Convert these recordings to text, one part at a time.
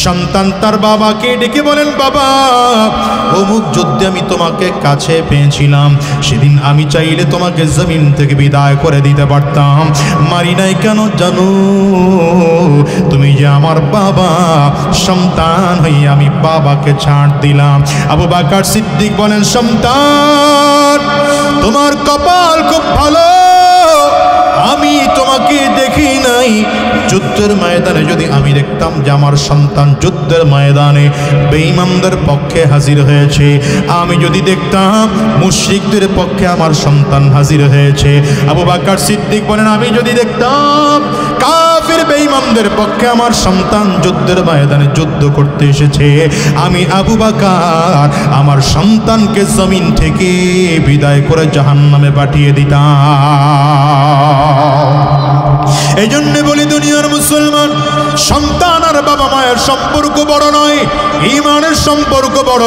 সন্তান তার বাবাকে ডেকে বলেন, বাবা অমুক যুদ্ধে আমি তোমাকে কাছে পেয়েছিলাম, সেদিন আমি চাইলে তোমাকে জমিন থেকে বিদায় করে দিতে পারতাম, মারি নাই কেন জানো? তুমি যে আমার বাবা, সন্তান হয়ে আমি বাবাকে ছাড় দিলাম। আবু বকর সিদ্দিক বলেন, সন্তান তোমার কপাল খুব ভালো, আমি তোমাকে দেখি নাই। যুদ্ধের ময়দানে যদি আমি দেখতাম যে আমার সন্তান যুদ্ধের ময়দানে বেঈমানদের পক্ষে হাজির হয়েছে, আমি যদি দেখতাম মুশরিকদের পক্ষে আমার সন্তান হাজির হয়েছে। আবু বকর সিদ্দিক বলেন, আমি যদি দেখতাম কাফির বেঈমানদের পক্ষে আমার সন্তান যুদ্ধের ময়দানে যুদ্ধ করতে এসেছে, আমি আবু বকর আমার সন্তানকে জমিন থেকে বিদায় করে জাহান্নামে পাঠিয়ে দিতাম। এই জন্য বলি, দুনিয়ার মুসলমান, সন্তান আর বাবা মায়ের সম্পর্ক বড় নয়, ঈমানের সম্পর্ক বড়।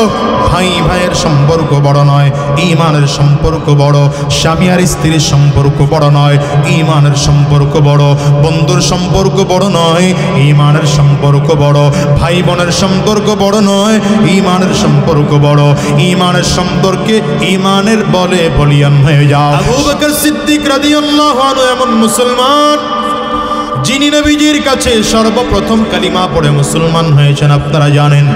ভাই ভাইয়ের সম্পর্ক বড় নয়, ঈমানের সম্পর্ক বড়। স্বামী আর স্ত্রীর সম্পর্ক বড় নয়, ঈমানের সম্পর্ক বড়। বন্ধুর সম্পর্ক বড় নয়, ঈমানের সম্পর্ক বড়। ভাই বোনের সম্পর্ক বড় নয়, ঈমানের সম্পর্ক বড়। ঈমানের সম্পর্কে ঈমানের বলে বলিয়ান হয়ে যাও। আবু বকর সিদ্দিক রাদিয়াল্লাহু আনহু এমন মুসলমান যিনি নবীজির কাছে সর্বপ্রথম কালিমা পড়ে মুসলমান হয়েছেন। আপনারা জানেন,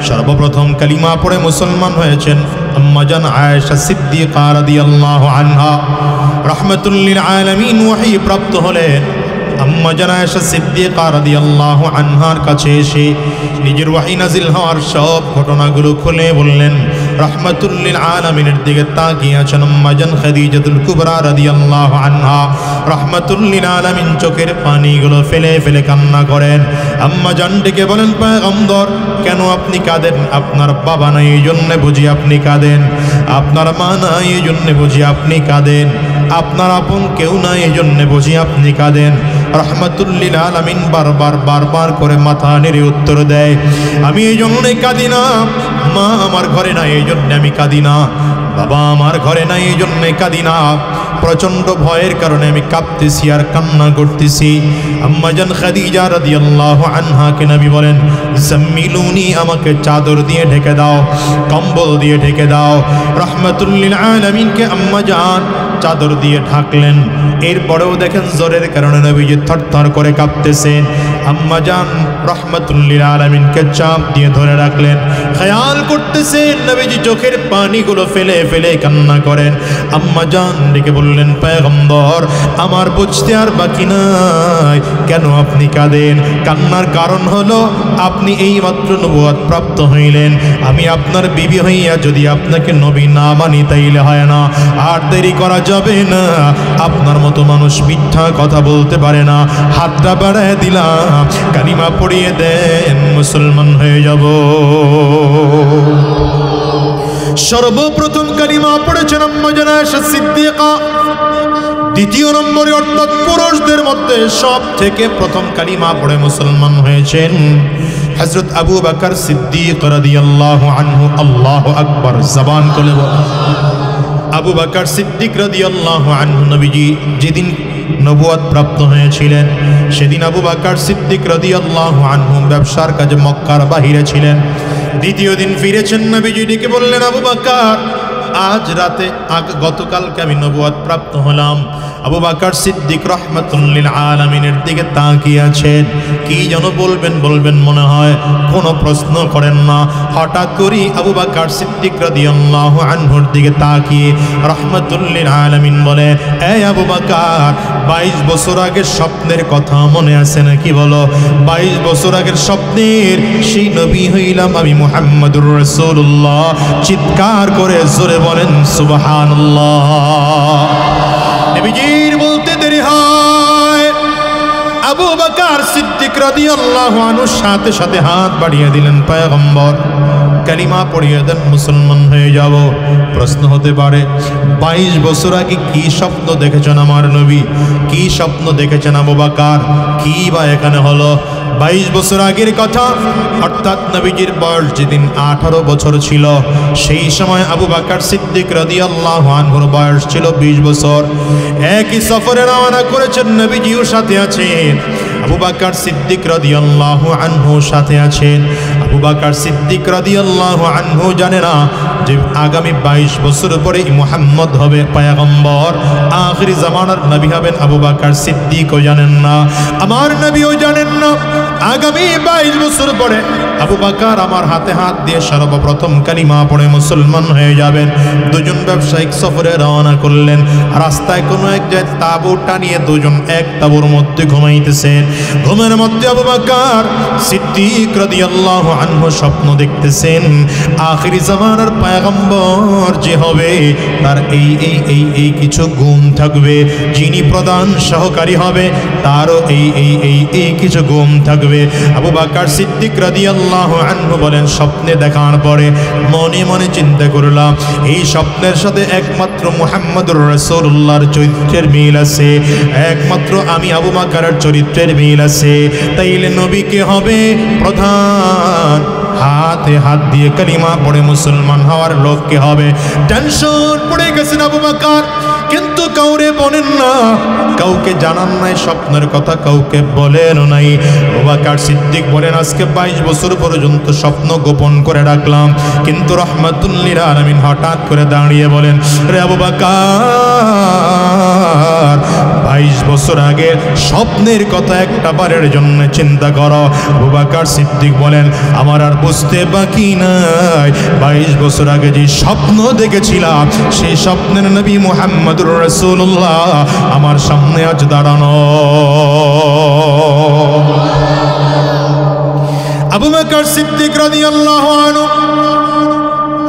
সর্বপ্রথম কালিমা পড়ে মুসলমান হয়েছেন আম্মা জান আয়েশা সিদ্দিকা রাদিয়াল্লাহু আনহা। রাহমাতুল লিল আলামিন ওহী প্রাপ্ত হলেন আম্মা জান আয়েশা সিদ্দিকা রাদিয়াল্লাহু আনহার কাছে এসে নিজের ওহী নাজিল হওয়ার সব ঘটনাগুলো খুলে বললেন। রাহমাতুল লিল আলামিনের দিকে তাকিয়ে আছেন আম্মা জান খাদিজাতুল কুবরা রাদিয়াল্লাহু আনহা। রাহমাতুল লিল আলামিন চোখের পানিগুলো ফেলে ফেলে কান্না করেন। আম্মা জান ডেকে বলেন, পয়গম্বর কেন আপনি কাঁদেন? আপনার বাবা নাই এই জন্য বুঝি আপনি কাঁদেন, আপনার মা নাই এই জন্য বুঝি আপনি কাঁদেন, আপনার আপন কেউ নাই এই জন্য বুঝি আপনি কাঁদেন। রাহমাতুল লিল আলামিন বারবার করে মাথা নেড়ে উত্তর দেয়, আমি এই জন্যই কাঁদি না, মা আমার ঘরে নাই এই জন্য আমি কাঁদি না, বাবা আমার ঘরে নাই এই জন্য কাঁদি না, প্রচন্ড ভয়ের কারণে আমি কাঁপতেছি আর কান্না করতেছি। আম্মা জান খাদিজা রাদিয়াল্লাহু আনহাকে নবী বলেন, জাম্মিলুনি, আমাকে চাদর দিয়ে ঢেকে দাও, কম্বল দিয়ে ঢেকে দাও। রাহমাতুল লিল আলামিনকে আম্মা জান চাদর দিয়ে ঢাকলেন। এরপরেও দেখেন জ্বরের কারণে নবীজি থরথর করে কাঁপতেছেন। আম্মা জান রাহমাতুল লিল আলামিনকে চাপ দিয়ে ধরে রাখলেন। খেয়াল করতেছেন নবীজি চোখের পানিগুলো ফেলে ফেলে কান্না করেন। আম্মা জান ডেকে বললেন, পয়গম্বর আমার বুঝতে আর বাকি নাই, কেন আপনি কাঁদেন? কান্নার কারণ হলো আপনি এই মাত্র নবুয়ত প্রাপ্ত হইলেন, আমি আপনার বিবি হইয়া যদি আপনাকে নবী না মানি তাইলে হয় না, আর দেরি করা যাবে না। আপনার মতো মানুষ মিথ্যা কথা বলতে পারে না। হাতটা বাড়ায় দিলাম, কালিমা পড়িয়ে দেন, মুসলমান হয়ে যাব। সর্বপ্রথম কালিমা পড়েছেন আম্মা জান আয়েশা সিদ্দিকা। দ্বিতীয় নম্বরে অর্থাৎ পুরুষদের মধ্যে সব থেকে প্রথম কালিমা পড়ে মুসলমান হয়েছেন হযরত আবু বকর সিদ্দিক রাদিয়াল্লাহু আনহু। আল্লাহু আকবার, জবান খুলে বলেন। আবু বকর সিদ্দিক রাদিয়াল্লাহু আনহু নবীজি যেদিন নবুয়ত প্রাপ্ত হয়েছিলেন সেদিন আবু বকর সিদ্দিক রাদিয়াল্লাহু আনহু ব্যবসার কাজে মক্কার বাহিরে ছিলেন। দ্বিতীয় দিন ফিরেছেন, নবীজি ডেকে বললেন, আবু বকর আজ রাতে গতকালকে আমি নবুয়ত প্রাপ্ত হলাম। আবু বকর সিদ্দিক রাহমাতুল লিল আলামিনের দিকে তাকিয়ে আছেন, কি যেন বলবেন মনে হয়, কোনো প্রশ্ন করেন না। হঠাৎ করে আবু বকর সিদ্দিক রাদিয়াল্লাহু আনহুর দিকে তাকিয়ে রাহমাতুল লিল আলামিন বলে, এই আবু বকর, 22 বছর আগের স্বপ্নের কথা মনে আছে নাকি? বলো। 22 বছর আগের স্বপ্নের সেই নবী হইলাম আমি মুহাম্মদুর রাসূলুল্লাহ। চিৎকার করে জোরে বলেন সুবহানাল্লাহ। নবীজির বলতে দেরি হয়, আবু বকর সিদ্দিক রাদিয়াল্লাহু আনহু সাথে সাথে হাত বাড়িয়ে দিলেন, পয়গম্বর কালিমা পড়িয়ে দেন, মুসলমান হয়ে যাব। প্রশ্ন হতে পারে, 22 বছর আগে কি স্বপ্ন দেখেছেন আমার নবী? কি স্বপ্ন দেখেছেন আবু বকর? কি বা এখানে হলো? 22 বছর আগের কথা, অর্থাৎ নবীজির বয়স যেদিন 18 বছর ছিল, সেই সময় আবু বকর সিদ্দিক রাদিয়াল্লাহু আনহুর বয়স ছিল 20 বছর। একই সফরে রওনা করেছেন, নবীজিও সাথে আছেন। আবু বকর সিদ্দিক রাদিয়াল্লাহু আনহু সাথে আছেন। আবু বকর সিদ্দিক রাদিয়াল্লাহু আনহু জানে না যে আগামী 22 বছর পরে মুহাম্মদ হবে পয়গম্বর, আখিরি জামানার নবী হবেন আবু বকর সিদ্দিকও জানেন না, আমার নবীও জানেন না। আগামী 22 বছর পরে আবু বকর আমার হাতে হাত দিয়ে সর্বপ্রথম কালিমা পড়ে মুসলমান হয়ে যাবেন। দুজন ব্যবসায়িক সফরে রওনা করলেন। রাস্তায় কোনো এক জায়গায় তাঁবু টানিয়ে দুজন এক তাঁবুর মধ্যে ঘুমাইতেছেন। ঘুমের মধ্যে আবু বকর সিদ্দিক রাদিয়াল্লাহু আনহু স্বপ্ন দেখতেছেন আখিরি জামানার পয়গম্বর যে হবে তার এই কিছু গুণ থাকবে, যিনি প্রধান সহকারী হবে তারও এই কিছু গুণ থাকবে। আবু বকর সিদ্দিক রাদিয়াল্লাহু আনহু বলেন, স্বপ্নে দেখার পরে মনে মনে চিন্তা করলাম এই স্বপ্নের সাথে একমাত্র মুহাম্মদুর রাসূলুল্লাহর চরিত্রের মিল আছে, একমাত্র আমি আবু বকরের চরিত্রের মিল আছে, তাইলে নবীকে হবে প্রধান, হাতে হাত দিয়ে কালিমা পড়ে মুসলমান হওয়ার লোককে হবে। টেনশন পড়ে গেছেন আবু বকর, কিন্তু কাউরে বলেন না, কাউকে জানান নাই স্বপ্নের কথা, কাউকে বলেন নাই। আবু বকর সিদ্দিক বলেন, আজকে 22 বছর পর্যন্ত স্বপ্ন গোপন করে রাখলাম, কিন্তু রাহমাতুল লিল আলামিন হঠাৎ করে দাঁড়িয়ে বলেন, রে আবু বকর 22 বছর আগে স্বপ্নের কথা একটা বারের জন্য চিন্তা করো। আবু বকর সিদ্দিক বলেন, আমার আর বুঝতে বাকি নাই 22 বছর আগে যে স্বপ্ন দেখেছিলাম সেই স্বপ্নের নবী মুহাম্মদুর রাসূলুল্লাহ আমার সামনে আজ দাঁড়ানো। আবু বকর সিদ্দিক রাদিয়াল্লাহু আনহু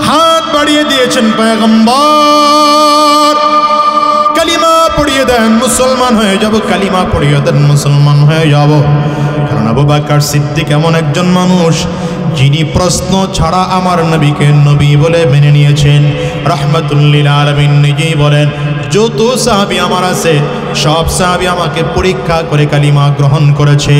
হাত বাড়িয়ে দিয়েছেন, পয়গম্বর কালিমা পড়িয়ে দেন, মুসলমান হয়ে যাব, কালিমা পড়িয়ে দেন, মুসলমান হয়ে যাব। কারণ আবু বকর সিদ্দিক এমন একজন মানুষ যিনি প্রশ্ন ছাড়া আমার নবীকে নবী বলে মেনে নিয়েছেন। রাহমাতুল লিল আলামিন নিজেই বলেন, যত সাহাবী আমার আছে সব সাহাবী আমাকে পরীক্ষা করে কালিমা গ্রহণ করেছে,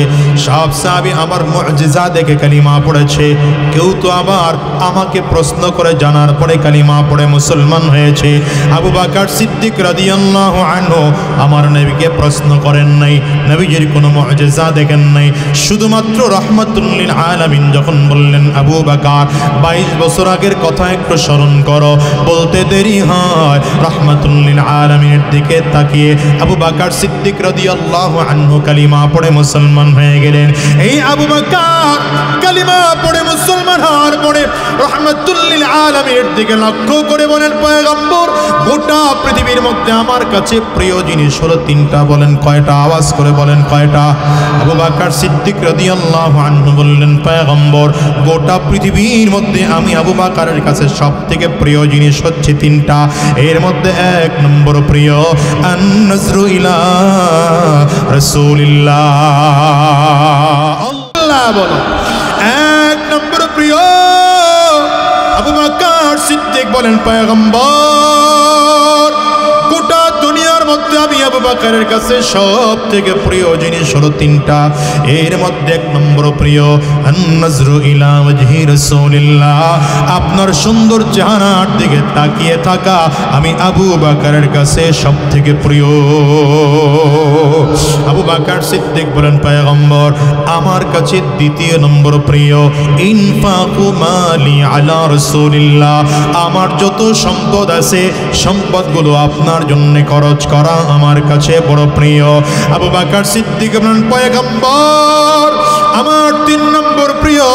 সব সাহাবী আমার মুজিজা দেখে কালিমা পড়েছে, কেউ তো আবার আমাকে প্রশ্ন করে জানার পরে কালিমা পড়ে মুসলমান হয়েছে। আবু বকর সিদ্দিক রাদিয়াল্লাহু আনহু আমার নবীকে প্রশ্ন করেন নাই, নবীজির কোনো মুজিজা দেখেন নাই, শুধুমাত্র রাহমাতুল লিল আলামিন যখন বললেন, আবু বকর 22 বছর আগের কথা একটু স্মরণ করো, বলতে দেরি হয়। রাহমাতুল লিল আলামিনের দিকে তাকিয়ে আবু বকর সিদ্দিক রাদিয়াল্লাহু আনহু কালিমা পড়ে মুসলমান হয়ে গেলেন। এই আবু বকর কালিমা পড়ে মুসলমান হওয়ার পরে রাহমাতুল লিল আলামিনের দিকে লক্ষ্য করে বলেন, পয়গম্বর গোটা পৃথিবীর মধ্যে আমার কাছে প্রিয় জিনিস হলো 3টা। বলেন কয়টা? আওয়াজ করে বলেন কয়টা? আবু বকর সিদ্দিক রাদিয়াল্লাহু আনহু বললেন, পয়গম্বর গোটা পৃথিবীর মধ্যে আমি আবু বকরের কাছে সবথেকে প্রিয় জিনিস হচ্ছে 3টা। এর মধ্যে 1 নম্বর প্রিয় আন-নাজরু ইলা রাসূলিল্লাহ। আল্লাহ বলো, 1 নম্বর প্রিয়। আবু বকর সিদ্দিক বলেন, পয়গম্বর গোটা দুনিয়ার মধ্যে আমি আবু বকরের কাছে সব থেকে প্রিয় জিনিস হলো 3টা। এর মধ্যে 1 নম্বর প্রিয় আন-নাজরু ইলা ওয়াজহি রাসূলিল্লাহ, আপনার সুন্দর চেহারার দিকে তাকিয়ে থাকা আমি আবু বকরের কাছে সব থেকে প্রিয়। আবু বকর সিদ্দিক বলেন, পয়গম্বর আমার কাছে 2 নম্বর প্রিয় ইনফাকু মালি আলা রাসূলিল্লাহ, আমার যত সম্পদ আছে সম্পদগুলো আপনার জন্য খরচ করা আমার কাছে বড় প্রিয়। আবু বকর সিদ্দিক বলেন, পয়গম্বর আমার 3 নম্বর প্রিয়,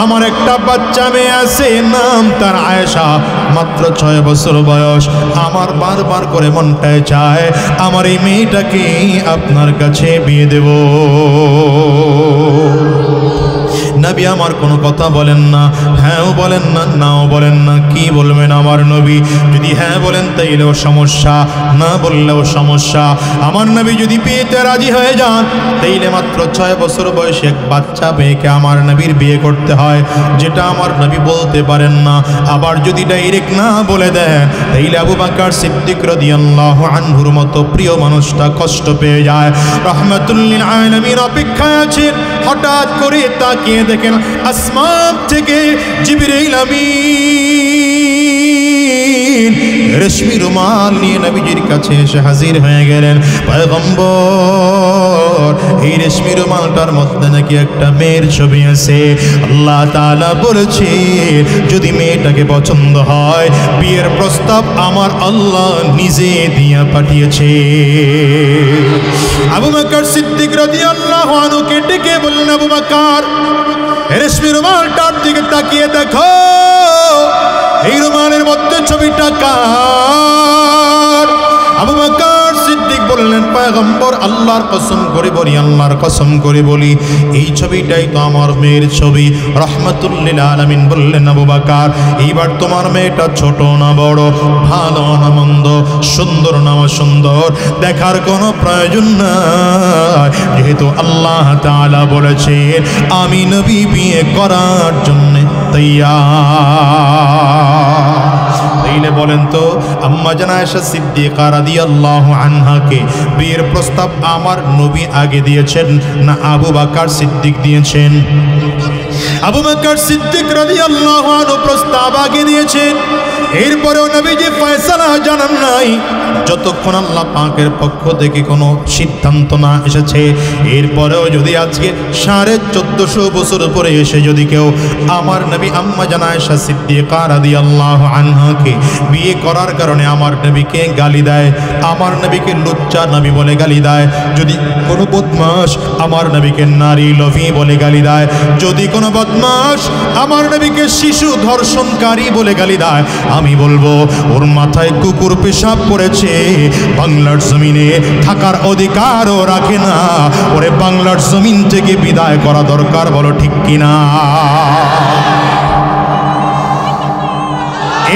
আমার একটা বাচ্চা মেয়ে আছে, নাম তার আয়েশা, মাত্র 6 বছর বয়স। আমার বারবার করে মনটায় চায় আমার এই মেয়েটাকে আপনার কাছে বিয়ে দেব। নবী আমার কোনো কথা বলেন না, হ্যাঁও বলেন না, নাও বলেন না। কি বলবেন আমার নবী? যদি হ্যাঁ বলেন তাইলেও সমস্যা, না বললেও সমস্যা। আমার নবী যদি বিয়েতে রাজি হয়ে যান তাইলে মাত্র 6 বছর বয়সে এক বাচ্চা মেয়েকে আমার নবীর বিয়ে করতে হয়, যেটা আমার নবী বলতে পারেন না। আবার যদি ডাইরেক্ট না বলে দেন তাইলে আবু বকর সিদ্দিক রাদিয়াল্লাহু আনহুর মতো প্রিয় মানুষটা কষ্ট পেয়ে যায়। রাহমাতুল লিল আলামিন অপেক্ষায় আছেন। হঠাৎ করে তাকিয়ে দেখেন আসমান থেকে জিবরাইল আমিন আলামিন রেশমি রুমাল নিয়ে নবীজির কাছে এসে হাজির হয়ে গেলেন। পয়গম্বর, এই রেশমি রুমালটার মধ্যে নাকি একটা মেয়ের ছবি আছে। আল্লাহ তাআলা বলেছে যদি মেয়েটাকে পছন্দ হয় বিয়ের প্রস্তাব আমার আল্লাহ নিজে দিয়া পাঠিয়েছে। আবু বকর সিদ্দিক রাদিয়াল্লাহু আনহুকে ডেকে বললেন, আবু বকর, রেশমি রুমালটার দিকে তাকিয়ে দেখো, এই রুমালের মধ্যে ছবিটা কার? আবু বকর সিদ্দিক বললেন, পয়গম্বর, আল্লাহর কসম করে বলি, আল্লাহর কসম করে বলি, এই ছবিটাই তো আমার মেয়ের ছবি। রাহমাতুল লিল আলামিন বললেন, আবু বকর, এইবার তোমার মেয়েটা ছোট না বড়, ভালো না মন্দ, সুন্দর না অসুন্দর, দেখার কোনো প্রয়োজন নাই, যেহেতু আল্লাহ তাআলা বলেছে আমি নবী বিয়ে করার জন্য তৈয়ার। তাইলে বলেন তো, আম্মা জান আয়েশা সিদ্দিকা রাদিয়াল্লাহু আনহাকে বিয়ের প্রস্তাব আমার নবী আগে দিয়েছেন না আবু বকর সিদ্দিক দিয়েছেন? আবু বকর সিদ্দিক রাদিয়াল্লাহু আনহু প্রস্তাব আগে দিয়েছেন। এরপরেও নবীজি ফয়সালা জানান নাই যতক্ষণ আল্লাহ পাকের পক্ষ থেকে কোনো সিদ্ধান্ত না এসেছে। এরপরেও যদি আজকে 1450 বছর পরে এসে যদি কেউ আমার নবী আম্মা জান আয়েশা সিদ্দিকা রাদিয়াল্লাহু আনহাকে বিয়ে করার কারণে আমার নবীকে গালি দেয়, আমার নবীকে লুচ্চা নবী বলে গালি দেয়, যদি কোনো বদমাশ আমার নবীকে নারী লোভী বলে গালি দেয়, যদি কোনো বদমাশ আমার নবীকে শিশু ধর্ষণকারী বলে গালি দেয়, আমি বলবো ওর মাথায় কুকুর পেশাব পড়েছে, বাংলার জমিনে থাকার অধিকারও রাখে না, ওরে বাংলার জমিন থেকে বিদায় করা দরকার। বলো ঠিক কিনা?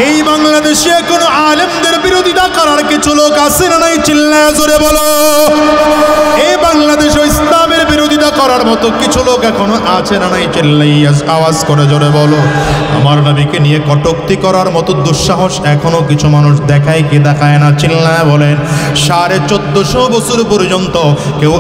এই বাংলাদেশে কোনো আলেমদের বিরোধিতা করার কিছু লোক আছে না নাই? চিল্লায় জোরে বলো। এই বাংলাদেশে ইসলামের বিরোধিতা করার মতো কিছু লোক এখনো আছে না নাই? চিল্লাই আওয়াজ করে জোরে বলো। আমার নবীকে নিয়ে কটূক্তি করার মতো দুঃসাহস এখনো কিছু মানুষ দেখায় কি দেখায় না? চিল্লায় বলেন। 1450 বছর পর্যন্ত কেউ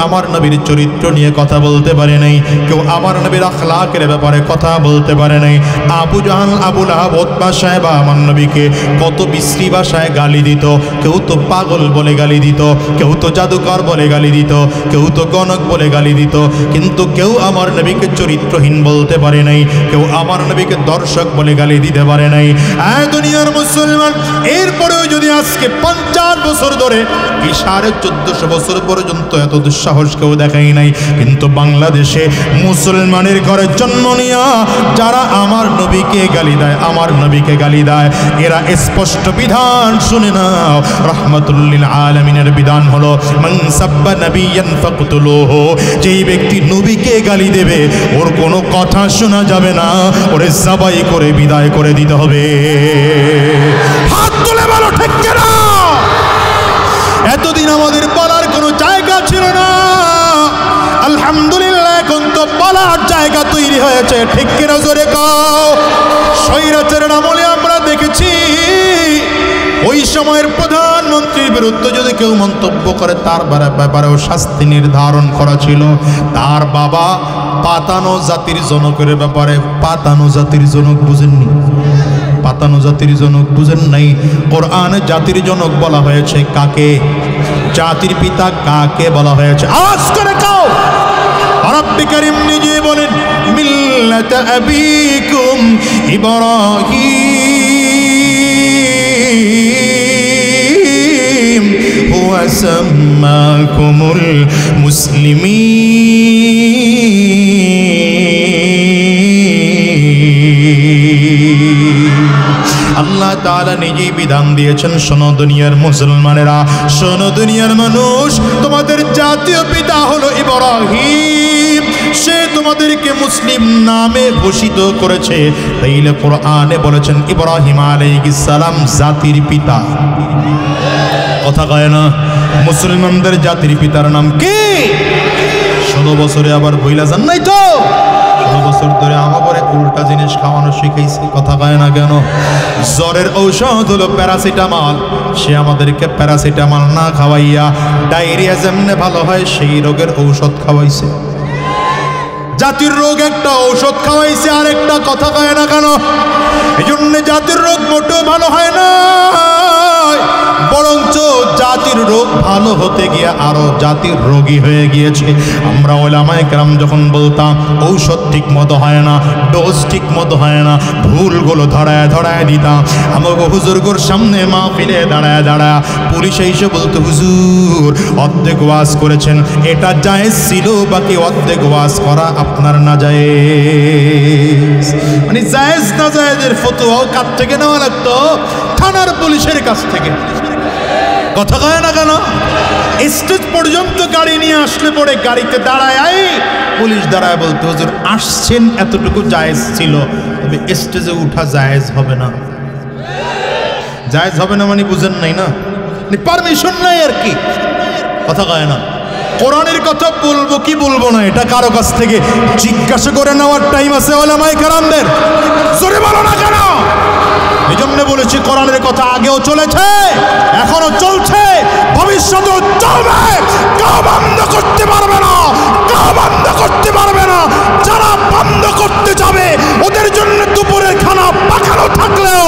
আমার নবীর চরিত্র নিয়ে কথা বলতে পারে নাই, কেউ আমার নবীর আখলাকের ব্যাপারে কথা বলতে পারে নাই। আবু জাহাল, আবু লাহাব, উতবা সাহেবা আমার নবীকে কত বিশ্রী ভাষায় গালি দিত। কেউ তো পাগল বলে গালি দিত, কেউ তো জাদুকর বলে গালি দিত, কেউ তো গণক বলে গালি দিত, কিন্তু কেউ আমার নবীকে চরিত্রহীন বলতে পারে নাই, কেউ আমার নবীকে দর্শক বলে গালি দিতে পারে নাই। দুনিয়ার মুসলমান, এরপরেও যদি আজকে 50 বছর ধরে এই 1450 বছর পর্যন্ত এত দুঃসাহস কেউ দেখাই নাই, কিন্তু বাংলাদেশে মুসলমানের ঘরে জন্ম নিয়া যারা আমার নবীকে গালি দেয়, আমার নবীকে গালি দেয়, এরা স্পষ্ট বিধান শুনে নাও। রাহমাতুল লিল আলামিনের বিধান হলো মান সাব্বা নাবিয়ান ফাকতুলুহু, যেই ব্যক্তি নবীকে গালি দেবে ওর কোনো কথা শোনা যাবে না, ওরে জবাই করে বিদায় করে দিতে হবে। হাত তুলে বলো ঠিক কিনা? এতদিন আমাদের বলার কোনো জায়গা ছিল না, আলহামদুলিল্লাহ এখন তো বলার জায়গা তৈরি হয়েছে। ঠিক কিনা জোরে কও। স্বৈরাচারের আমলে আমরা দেখেছি ওই সময়ের প্রধানমন্ত্রীর বিরুদ্ধে যদি কেউ মন্তব্য করে তার ব্যাপারেও শাস্তি নির্ধারণ করা ছিল। তার বাবা পাতানো জাতির জনকের ব্যাপারে, পাতানো জাতির জনক বুঝেননি? পাতানো জাতির জনক বুঝেন নাই? কোরআনে জাতির জনক বলা হয়েছে কাকে? জাতির পিতা কাকে বলা হয়েছে? আওয়াজ করে কও। রব্বি কারীম নিজে বলেন মিল্লাত আবিকুম ইব্রাহিম হুয়া সাম্মাকুমুল মুসলিমিন। আল্লাহ তাআলা নিজেই বিধান দিয়েছেন, শোনো দুনিয়ার মুসলমানেরা, শোনো দুনিয়ার মানুষ, তোমাদের জাতীয় পিতা হলো ইব্রাহিম, সে তোমাদেরকে মুসলিম নামে ভূষিত করেছে। তাইলে কোরআনে বলেছেন ইব্রাহিম আলাইহিস সালাম জাতির পিতা। কথা কয় না? মুসলমানদের জাতির পিতার নাম কি? 16 বছরে আবার বইলা যান নাই তো? 16 বছর ধরে আমাকে উল্টা জিনিস খাওয়ানো শিখাইছে। কথা কয় না কেন? জ্বরের ঔষধ হলো প্যারাসিটামল, সে আমাদেরকে প্যারাসিটামল না খাওয়াইয়া ডায়রিয়া যেমনে ভালো হয় সেই রোগের ঔষধ খাওয়াইছে। জাতির রোগ একটা, ঔষধ খাওয়াইছে আরেকটা, কথা কয় না কেন? এই জন্য জাতির রোগ মোটেও ভালো হয় না, বরঞ্চ জাতির রোগ ভালো হতে গিয়ে আরো জাতির রোগী হয়ে গিয়েছে। আমরা ওলামায়ে কেরাম যখন বলতাম ঔষধ ঠিক মতো হয় না, ডোজ ঠিক মতো হয় না, ভুলগুলো ধরায় ধরায় দিতাম, আমাকে হুজুরগুর সামনে মাহফিলে দাঁড়ায় দাঁড়ায় পুলিশ এসে বলতো, হুজুর অর্ধেক ওয়াজ করেছেন, এটা জায়েজ ছিল, বাকি অর্ধেক ওয়াজ করা আপনার না জায়েজ। মানে জায়েজ না জায়েজের ফতোয়াও কাছ থেকে নেওয়া লাগতো, থানার পুলিশের কাছ থেকে। কথা কয় না কেন? স্টেজ পর্যন্ত গাড়ি নিয়ে আসলে পরে গাড়িতে দাঁড়ায় পুলিশ দাঁড়ায় বলতো, হুজুর আসছেন এতটুকু জায়েজ ছিল, তবে স্টেজে উঠা জায়েজ হবে না। জায়েজ হবে না মানে বুঝেন নাই না, পারমিশন নাই আর কি। কথা কয় না? কোরআনের কথা বলবো কি বলবো না, এটা কারো কাছ থেকে জিজ্ঞাসা করে নেওয়ার টাইম আছে ওলামায়ে কেরামদের? জোরে বলো না কেন? এই জন্য বলেছি কোরআনের কথা আগেও চলেছে, এখনো চলছে, ভবিষ্যতেও চলবে। কেউ বন্ধ করতে পারবে না, কেউ বন্ধ করতে পারবে না। যারা বন্ধ করতে যাবে ওদের জন্য দুপুরের খানা পাকানো থাকলেও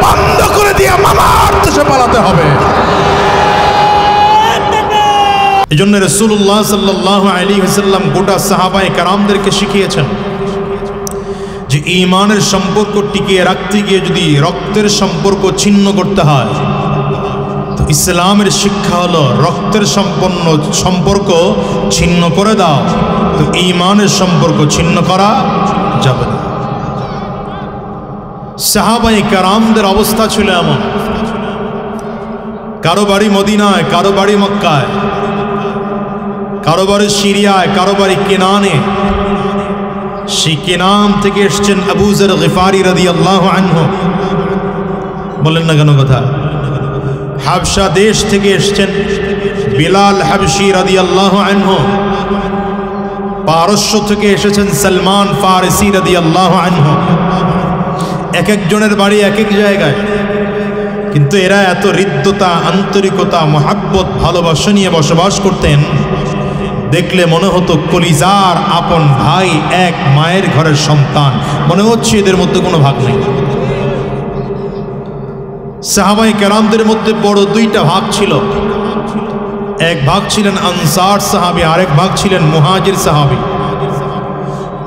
বন্ধ করে দিয়ে মামার দেশে পালাতে হবে। এই জন্য রাসূলুল্লাহ সাল্লাল্লাহু আলাইহি ওয়াসাল্লাম গোটা সাহাবায়ে কেরামদেরকে শিখিয়েছেন যে ঈমানের সম্পর্ক টিকিয়ে রাখতে গিয়ে যদি রক্তের সম্পর্ক ছিন্ন করতে হয়, তো ইসলামের শিক্ষা হলো রক্তের সম্পর্ক ছিন্ন করে দাও, তো ঈমানের সম্পর্ক ছিন্ন করা যাবে না। সাহাবায়ে কেরামদের অবস্থা ছিল এমন, কারো বাড়ি মদিনায়, কারো বাড়ি মক্কায়, কারো বাড়ি সিরিয়ায়, কারো বাড়ি কেনানে। সেই কেনান থেকে এসছেন আবু যর গিফারি রাদিয়াল্লাহু আনহু, বলেন না কেন কথা? হাবশা দেশ থেকে এসছেন বিলাল হাবশি রাদিয়াল্লাহু আনহু। পারস্য থেকে এসেছেন সালমান ফারসি রাদিয়াল্লাহু আনহু। এক একজনের বাড়ি এক এক জায়গায়, কিন্তু এরা এত হৃদ্যতা, আন্তরিকতা, মহাব্বত, ভালোবাসা নিয়ে বসবাস করতেন, দেখলে মনে হতো কলিজার আপন ভাই, এক মায়ের ঘরের সন্তান, মনে হচ্ছে এদের মধ্যে কোনো ভাগ নেই। সাহাবায়ে কেরামদের মধ্যে বড় দুইটা ভাগ ছিল, এক ভাগ ছিলেন আনসার সাহাবী, আরেক ভাগ ছিলেন মুহাজির সাহাবী।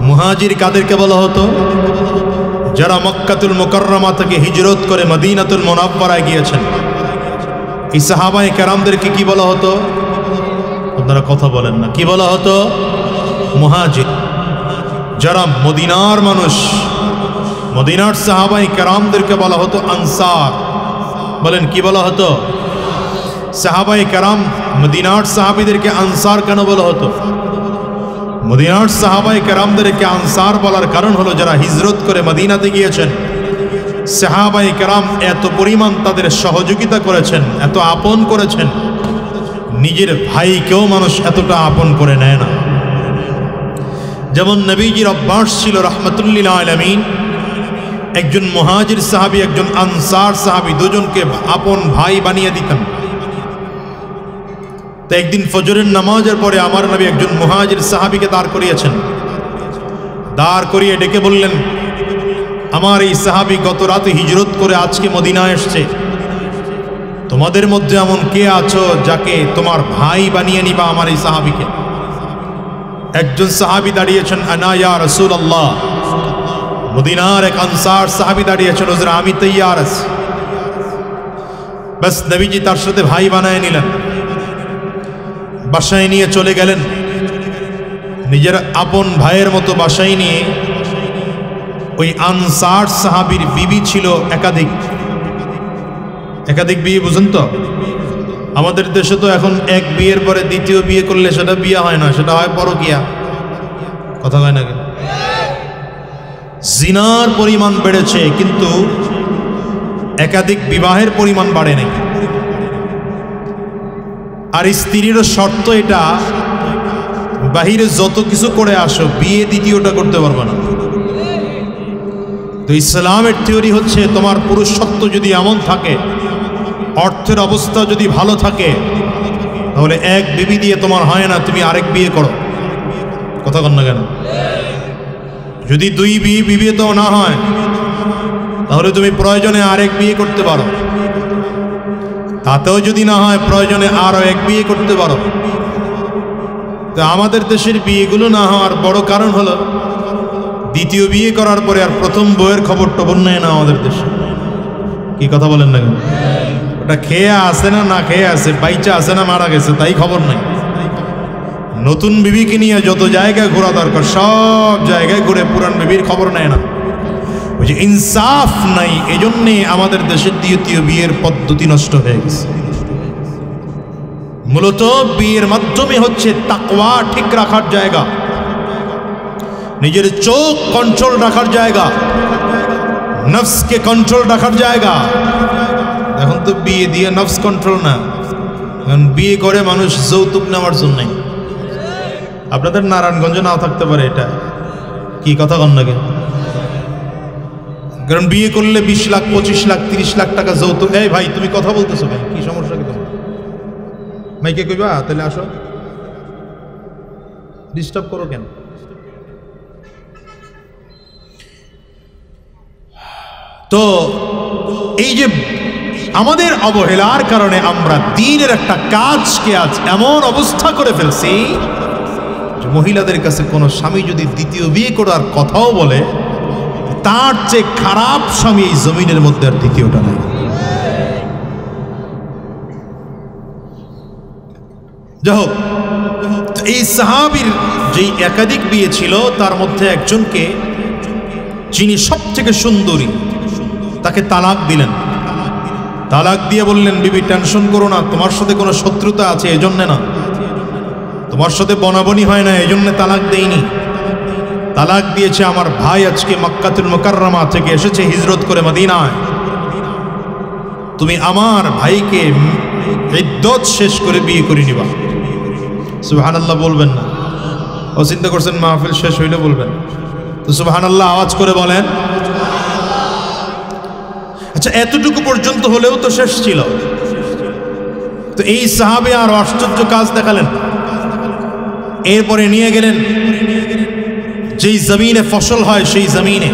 মুহাজির কাদেরকে বলা হতো? যারা মক্কাতুল মুকাররমা থেকে হিজরত করে মদিনাতুল মুনাওয়ারায় গিয়েছেন। এই সাহাবায়ে কেরামদেরকে কি বলা হতো? আপনারা কথা বলেন না, কি বলা হতো? মুহাজির। যারা মদিনার মানুষ, মদিনার সাহাবায়ে কেরামদেরকে বলা হতো আনসার। বলেন কি বলা হতো? সাহাবায়ে কেরাম মদিনার সাহাবীদেরকে আনসার কেন বলা হতো? মদিনার সাহাবায়ে কেরামদেরকে আনসার বলার কারণ হলো যারা হিজরত করে মদিনাতে গিয়েছেন, সাহাবায়ে কেরাম এত পরিমাণ তাদের সহযোগিতা করেছেন, এত আপন করেছেন, নিজের ভাইকেও মানুষ এতটা আপন করে নেয় না। যেমন নবীজির অভ্যাস ছিল রাহমাতুল্লিল আলামিন, একজন মুহাজির সাহাবী, একজন আনসার সাহাবী, দুজনকে আপন ভাই বানিয়ে দিতেন। তো একদিন ফজরের নামাজের পরে আমার নবী একজন মুহাজির সাহাবীকে দাঁড় করিয়েছেন। দাঁড় করিয়ে ডেকে বললেন, আমার এই সাহাবী গত রাতে হিজরত করে আজকে মদিনায় এসছে, তোমাদের মধ্যে এমন কে আছো যাকে তোমার ভাই বানিয়ে নিবা আমার এই সাহাবীকে? একজন সাহাবী দাঁড়িয়েছেন, আনা ইয়া রাসূলুল্লাহ। মদিনার এক আনসার সাহাবী দাঁড়িয়েছেন, হুজুর আমি তৈয়ার আছি। বাস নবীজি তার সাথে ভাই বানায় নিলেন, বাসায় নিয়ে চলে গেলেন। নিজের আপন ভাইয়ের মতো বাসায় নিয়ে, ওই আনসার সাহাবীর বিবি ছিল একাধিক বিয়ে, বুঝেন তো? আমাদের দেশে তো এখন এক বিয়ের পরে দ্বিতীয় বিয়ে করলে সেটা বিয়ে হয় না, সেটা হয় পরকিয়া। কথা হয় না? জিনার পরিমাণ বেড়েছে, কিন্তু একাধিক বিবাহের পরিমাণ বাড়ে নাই। আর স্ত্রীরও শর্ত এটা, বাহিরে যত কিছু করে আসো, বিয়ে দ্বিতীয়টা করতে পারবে না। তো ইসলামের থিওরি হচ্ছে, তোমার পুরুষত্ব যদি এমন থাকে, অর্থের অবস্থা যদি ভালো থাকে, তাহলে এক বিবি দিয়ে তোমার হয় না, তুমি আরেক বিয়ে করো। কথা কন না কেন? যদি দুই বিয়ে বিবাহিত না হয় তাহলে তুমি প্রয়োজনে আরেক বিয়ে করতে পারো, তাতেও যদি না হয় প্রয়োজনে আরো এক বিয়ে করতে পারো। তো আমাদের দেশের বিয়েগুলো না হওয়ার বড় কারণ হলো দ্বিতীয় বিয়ে করার পরে আর প্রথম বউয়ের খবর টবর নেয় না আমাদের দেশে। কি কথা বলেন না কেন? ওটা খেয়ে আসে না, না খেয়ে আসে, বাইচা আসে না মারা গেছে, তাই খবর নাই। নতুন বিবিকে নিয়ে যত জায়গায় ঘোরা দরকার সব জায়গায় ঘুরে পুরান বিবির খবর নেয় না। ওই যে ইনসাফ নাই, এজন্যে আমাদের দেশের দ্বিতীয় বিয়ের পদ্ধতি নষ্ট হয়ে গেছে। মূলত বিয়ের মাধ্যমে হচ্ছে তাকওয়া ঠিক রাখার জায়গা, নিজের চোখ কন্ট্রোল রাখার জায়গা, নফসকে কন্ট্রোল রাখার জায়গা। এখন তো বিয়ে দিয়ে নফস কন্ট্রোল না, এখন বিয়ে করে মানুষ যৌতুক নেওয়ার জন্যই। আপনাদের নারায়ণগঞ্জে নাও থাকতে পারে এটা, কি কথা কন না কেন? কারণ বিয়ে করলে 20 লাখ 25 লাখ 30 লাখ টাকা যৌতুক। এই ভাই তুমি কথা বলতেছো ভাই, কি সমস্যা কি তোমার? মাইকে কইবা তাহলে আসো, ডিস্টার্ব করো কেন? তো এই যে আমাদের অবহেলার কারণে আমরা দ্বীনের একটা কাজকে আজ এমন অবস্থা করে ফেলছি যে মহিলাদের কাছে কোনো স্বামী যদি দ্বিতীয় বিয়ে করার কথাও বলে, তার চেয়ে খারাপ স্বামী এই জমিনের মধ্যে আর দ্বিতীয়টা নাই। যাই হোক, এই সাহাবীর যেই একাধিক বিয়ে ছিল তার মধ্যে একজনকে, যিনি সব থেকে সুন্দরী, তাকে তালাক দিলেন। তালাক দিয়ে বললেন, বিবি টেনশন করো না, তোমার সাথে কোনো শত্রুতা আছে এজন্য না, তোমার সাথে বনাবনি হয় না এজন্য তালাক দেইনি। তালাক দিয়েছে আমার ভাই আজকে মক্কাতুল মুকাররমা থেকে এসেছে হিজরত করে মদিনায়, তুমি আমার ভাইকে ইদ্দত শেষ করে বিয়ে করে নিবা। সুবহানাল্লাহ বলবেন না? ও চিন্তা করছেন মাহফিল শেষ হইলে বলবেন, তো সুবহানাল্লাহ আওয়াজ করে বলেন। আচ্ছা, এতটুকু পর্যন্ত হলেও তো শেষ ছিল। তো এই সাহাবে আর আশ্চর্য কাজ দেখালেন। এরপরে নিয়ে গেলেন যেই জমিনে ফসল হয় সেই জমিনে,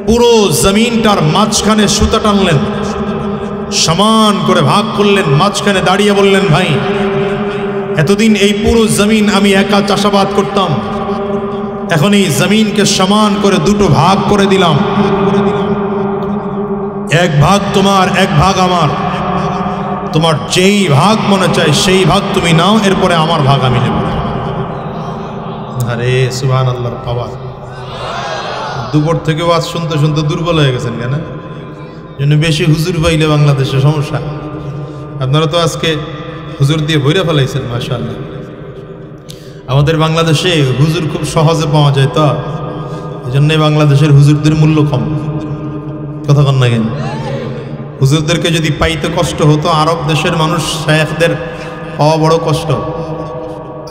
পুরো জমিনটার মাঝখানে সুতা টানলেন, সমান করে ভাগ করলেন, মাঝখানে দাঁড়িয়ে বললেন, ভাই এতদিন এই পুরো জমিন আমি একা চাষাবাদ করতাম, এখন এই জমিনকে সমান করে দুটো ভাগ করে দিলাম, এক ভাগ তোমার এক ভাগ আমার, তোমার যেই ভাগ মনে চায় সেই ভাগ তুমি নাও, এরপরে আমার ভাগ আমি নেব। আরে সুবহানাল্লাহর পাওয়ার। দুপুর থেকে ওয়াজ শুনতে শুনতে দুর্বল হয়ে গেছেন কেন? জন্য বেশি হুজুর পাইলে বাংলাদেশে সমস্যা। আপনারা তো আজকে হুজুর দিয়ে ভইরা ফেলাইছেন মাশাআল্লাহ। আমাদের বাংলাদেশে হুজুর খুব সহজে পাওয়া যায়, তো এই জন্যই বাংলাদেশের হুজুরদের মূল্য কম। কথা কন না কেন? হুজুরদেরকে যদি পাইতে কষ্ট হতো, আরব দেশের মানুষ শায়েখদের পাওয়া বড় কষ্ট,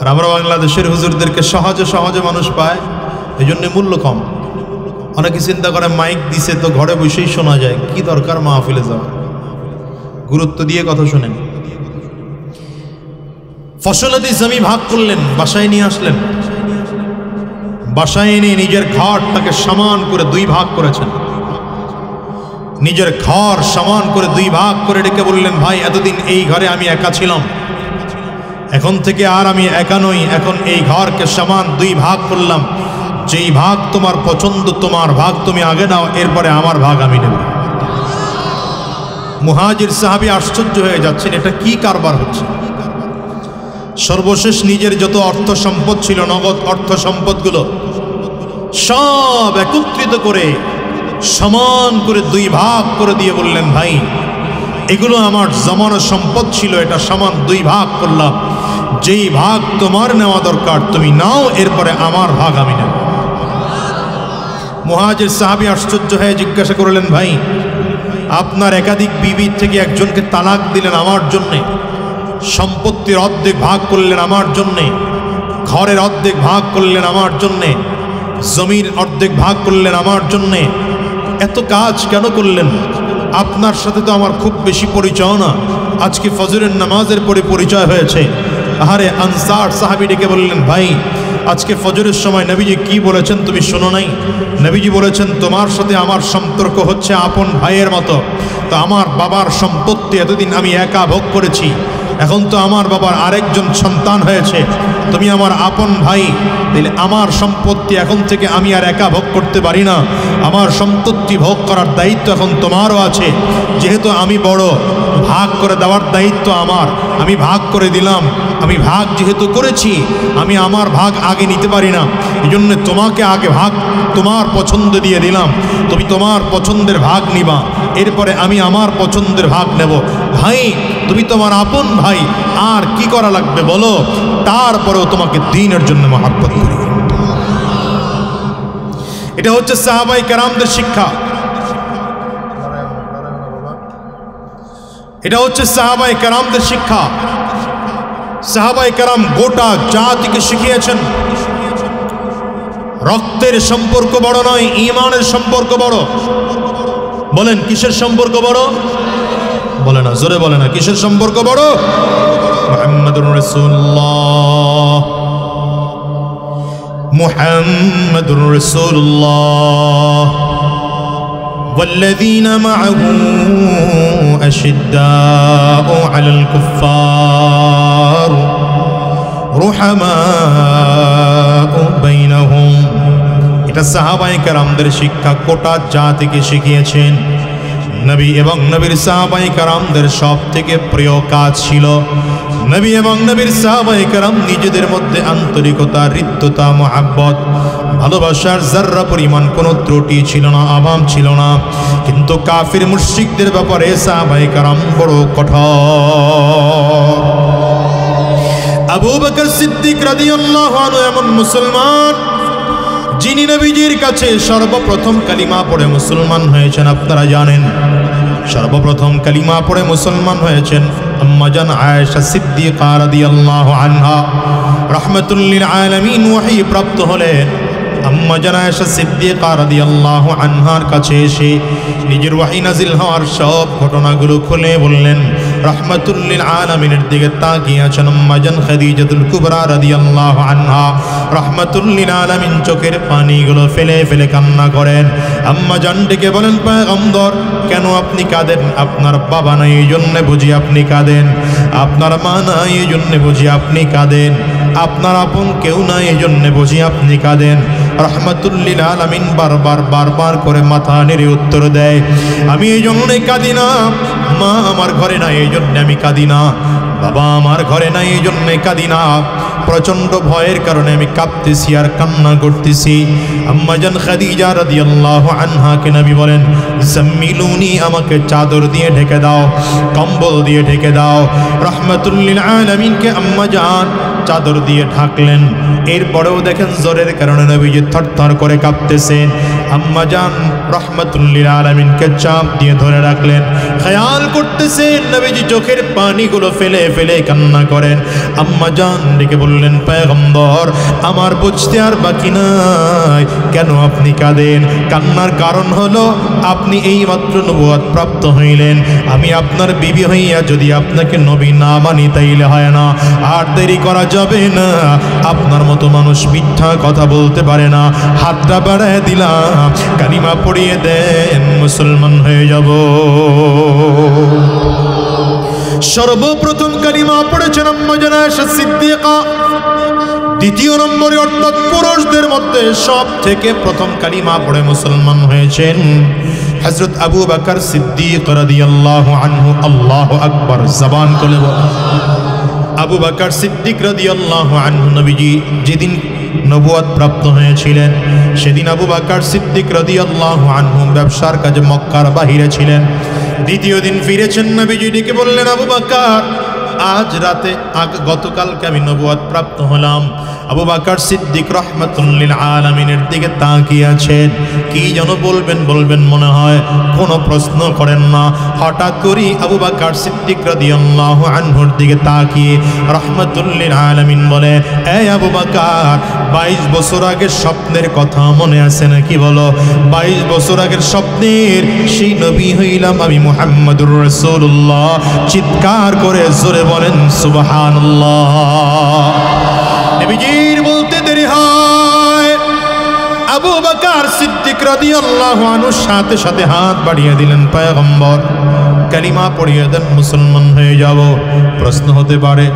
আর আমরা বাংলাদেশের হুজুরদেরকে সহজে সহজে মানুষ পায়, এই জন্য মূল্য কম। অনেকে চিন্তা করে মাইক দিছে তো ঘরে বসেই শোনা যায়, কি দরকার মাহফিলে যাওয়া? গুরুত্ব দিয়ে কথা শোনেন। ফসলাদি জমি ভাগ করলেন, বাসায় নিয়ে আসলেন, বাসায় এনে নিজের ঘরটাকে সমান করে দুই ভাগ করেছেন। নিজের ঘর সমান করে দুই ভাগ করে ডেকে বললেন, ভাই এতদিন এই ঘরে আমি একা ছিলাম, এখন থেকে আর আমি একা নই, এখন এই ঘরকে সমান দুই ভাগ করলাম, যেই ভাগ তোমার পছন্দ তোমার ভাগ তুমি আগে নাও, এরপরে আমার ভাগ আমি নেব। মুহাজির সাহাবী আশ্চর্য হয়ে যাচ্ছেন, এটা কি কারবার হচ্ছে? সর্বশেষ নিজের যত অর্থ সম্পদ ছিল, নগদ অর্থ সম্পদগুলো সব একত্রিত করে সমান করে দুই ভাগ করে দিয়ে বললেন, ভাই এগুলো আমার জমানো সম্পদ ছিল, এটা সমান দুই ভাগ করলাম, যেই ভাগ তোমার নেওয়া দরকার তুমি নাও, এরপরে আমার ভাগ আমি নেব। মুহাজির সাহাবী আশ্চর্য হয়ে জিজ্ঞাসা করলেন, ভাই আপনার একাধিক বিবি থেকে একজনকে তালাক দিলেন আমার জন্যে, সম্পত্তির অর্ধেক ভাগ করলেন আমার জন্যে, ঘরের অর্ধেক ভাগ করলেন আমার জন্যে, জমির অর্ধেক ভাগ করলেন আমার জন্যে, এত কাজ কেন করলেন? আপনার সাথে তো আমার খুব বেশি পরিচয় না, আজকে ফজরের নামাজের পরে পরিচয় হয়েছে। আরে আনসার সাহাবী ডেকে বললেন, ভাই আজকে ফজরের সময় নবীজি কি বলেছেন তুমি শোনো নাই? নবীজি বলেছেন তোমার সাথে আমার সম্পর্ক হচ্ছে আপন ভাইয়ের মতো। তো আমার বাবার সম্পত্তি এতদিন আমি একা ভোগ করেছি, এখন তো আমার বাবার আরেকজন সন্তান হয়েছে, তুমি আমার আপন ভাই, তাহলে আমার সম্পত্তি এখন থেকে আমি আর একা ভোগ করতে পারি না, আমার সম্পত্তি ভোগ করার দায়িত্ব এখন তোমারও আছে। যেহেতু আমি বড়, ভাগ করে দেওয়ার দায়িত্ব আমার, আমি ভাগ করে দিলাম। আমি ভাগ যেহেতু করেছি, আমি আমার ভাগ আগে নিতে পারি না, এই জন্য তোমাকে আগে ভাগ তোমার পছন্দ দিয়ে দিলাম, তুমি তোমার পছন্দের ভাগ নিবা, এরপরে আমি আমার পছন্দের ভাগ নেব। ভাই তুমি তোমার আপন ভাই, আর কি করা লাগবে বলো? তারপরেও তোমাকে দ্বীনের জন্য মহব্বত করি। এটা হচ্ছে সাহাবায়ে কেরামদের শিক্ষা, এটা হচ্ছে সাহাবায়ে কেরামদের শিক্ষা। সাহাবায়ে কেরাম গোটা জাতিকে শিখিয়েছেন রক্তের সম্পর্ক বড় নয়, ঈমানের সম্পর্ক বড়। বলেন কিসের সম্পর্ক বড়? বলে না, জোরে বলে না, কিসের সম্পর্ক বড়? মুহাম্মাদুর রাসূলুল্লাহ, মুহাম্মাদুর রাসূলুল্লাহ। والذين معه أشداء على الكفار رحماء بينهم। এটা সাহাবায়ে কেরামদের শিক্ষা, গোটা জাতিকে শিখিয়েছেন নবী এবং নবীর সাহাবায়ে কেরামদের সব থেকে প্রিয় কাজ ছিল নবী এবং নবীর সাহাবায়ে কেরাম নিজেদের মধ্যে আন্তরিকতা, হৃদ্যতা, মহব্বত, ভালোবাসার যার্রা পরিমাণ কোনো ত্রুটি ছিল না, অভাব ছিল না। কিন্তু কাফির মুশরিকদের ব্যাপারে সাহাবায়ে কেরাম বড় কঠোর। আবু বকর সিদ্দিক রাদিয়াল্লাহু আনহু এমন মুসলমান যিনি নবীজির কাছে সর্বপ্রথম কালিমা পড়ে মুসলমান হয়েছেন। আপনারা জানেন সর্বপ্রথম কালিমা পড়ে মুসলমান হয়েছেন আম্মা জান আয়েশা সিদ্দিকা রাদিয়াল্লাহু আনহা। রাহমাতুল লিল আলামিন ওহী প্রাপ্ত হলেন আম্মা জান আয়েশা সিদ্দিকা রাদিয়াল্লাহু আনহার কাছে এসে নিজের ওহী নাজিল হওয়ার সব ঘটনাগুলো খুলে বললেন। রাহমাতুল লিল আলামিনের দিকে তাকিয়ে আছেন আম্মা জান খাদিজাতুল কুবরা রাদিয়াল্লাহু আনহা। রাহমাতুল লিল আলামিন চোখের পানিগুলো ফেলে ফেলে কান্না করেন। আম্মা জান ডেকে বলেন, পয়গম্বর কেন আপনি কাঁদেন? আপনার বাবা নাই এই জন্য বুঝি আপনি কাঁদেন, আপনার মা নাই এই জন্য বুঝি আপনি কাঁদেন, আপনার আপন কেউ নাই এই জন্য বুঝি আপনি কাঁদেন? রাহমাতুল লিল আলামিন বারবার করে মাথা নেড়ে উত্তর দেয়, আমি এই জন্যই কাঁদি না, মা আমার ঘরে নাই এই জন্য আমি কাঁদি না, বাবা আমার ঘরে নাই এই জন্য কাঁদি না, প্রচন্ড ভয়ের কারণে আমি কাঁপতেছি আর কান্না করতেছি। আম্মা জান খাদিজা রাদিয়াল্লাহু আনহাকে নবী বলেন, জাম্মিলুনি, আমাকে চাদর দিয়ে ঢেকে দাও, কম্বল দিয়ে ঢেকে দাও। রাহমাতুল লিল আলামিনকে আম্মা জান চাদর দিয়ে ঢাকলেন। এরপরেও দেখেন জ্বরের কারণে নবীজি থরথর করে কাঁপতেছেন। আম্মা জান রাহমাতুল লিল আলামিনকে চাপ দিয়ে ধরে রাখলেন, খেয়াল করতেছেন নবীজি চোখের পানিগুলো ফেলে ফেলে কান্না করেন। আম্মা জান ডেকে বললেন, পয়গম্বর আমার বুঝতে আর বাকি নাই, কেন আপনি কাঁদেন? কান্নার কারণ হলো আপনি এই মাত্র নবুয়ত প্রাপ্ত হইলেন, আমি আপনার বিবি হইয়া যদি আপনাকে নবী না মানি তাইলে হয় না, আর দেরি করা যাবে না। আপনার মতো মানুষ মিথ্যা কথা বলতে পারে না, হাতটা বাড়ায় দিলাম, কালিমা পড়িয়ে দেন, মুসলমান হয়ে যাব। সর্বপ্রথম কালিমা পড়েছেন আম্মা জান আয়েশা সিদ্দিকা। দ্বিতীয় নম্বরে অর্থাৎ পুরুষদের মধ্যে সব থেকে প্রথম কালিমা পড়ে মুসলমান হয়েছেন হযরত আবু বকর সিদ্দিক রাদিয়াল্লাহু আনহু। আল্লাহু আকবার, জবান খুলে বলেন। আবু বকর সিদ্দিক রাদিয়াল্লাহু আনহু নবীজি যেদিন নবুয়ত প্রাপ্ত হয়েছিলেন সেদিন আবু বকর সিদ্দিক রাদিয়াল্লাহু আনহু ব্যবসার কাজে মক্কার বাহিরে ছিলেন। দ্বিতীয় দিন ফিরেছেন, নবীজি ডেকে বললেন, আবু বকর আজ রাতে গতকালকে আমি নবুয়ত প্রাপ্ত হলাম। আবু বকর সিদ্দিক রাহমাতুল লিল আলামিনের দিকে তাকিয়ে আছেন, কি যেন বলবেন মনে হয়, কোনো প্রশ্ন করেন না। হঠাৎ করে আবু বকর সিদ্দিক রাদিয়াল্লাহু আনহুর দিকে তাকিয়ে রাহমাতুল লিল আলামিন বলে, এই আবু বকর 22 বছর আগের স্বপ্নের কথা মনে আছে নাকি? বলো। 22 বছর আগের স্বপ্নের সেই নবী হইলাম আমি মুহাম্মদুর রাসূলুল্লাহ। চিৎকার করে জোরে বলেন সুবহানাল্লাহ। নবীজির বলতে দেরি হয়। আবু বকর সিদ্দিক রাদিয়াল্লাহু আনহু সাথে সাথে হাত বাড়িয়ে দিলেন, পয়গম্বর কালিমা পড়িয়ে দেন, মুসলমান হয়ে যাব। প্রশ্ন হতে পারে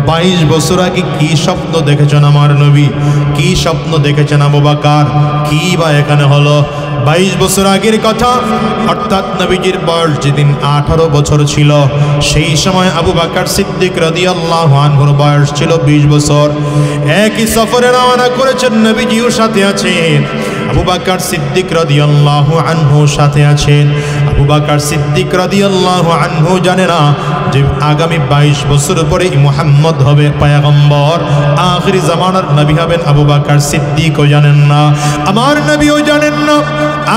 22 বছর আগে কি স্বপ্ন দেখেছেন আমার নবী, কি স্বপ্ন দেখেছেন আবু বকর, কি বা এখানে হলো? 22 বছর আগের কথা, অর্থাৎ নবীজির বয়স যেদিন 18 বছর ছিল, সেই সময় আবু বকর সিদ্দিক রাদিয়াল্লাহু আনহুর বয়স ছিল 20 বছর। একই সফরে রওনা করেছেন, নবীজিও সাথে আছেন, আবু বকর সিদ্দিক রাদিয়াল্লাহু আনহু সাথে আছেন। আবু বকর সিদ্দিক রাদিয়াল্লাহু আনহু জানে না যে আগামী 22 বছর পরে মুহাম্মদ হবে পয়গম্বর, আখিরি জামানার নবী হবেন আবু বকর সিদ্দিকও জানেন না, আমার নবীও জানেন না।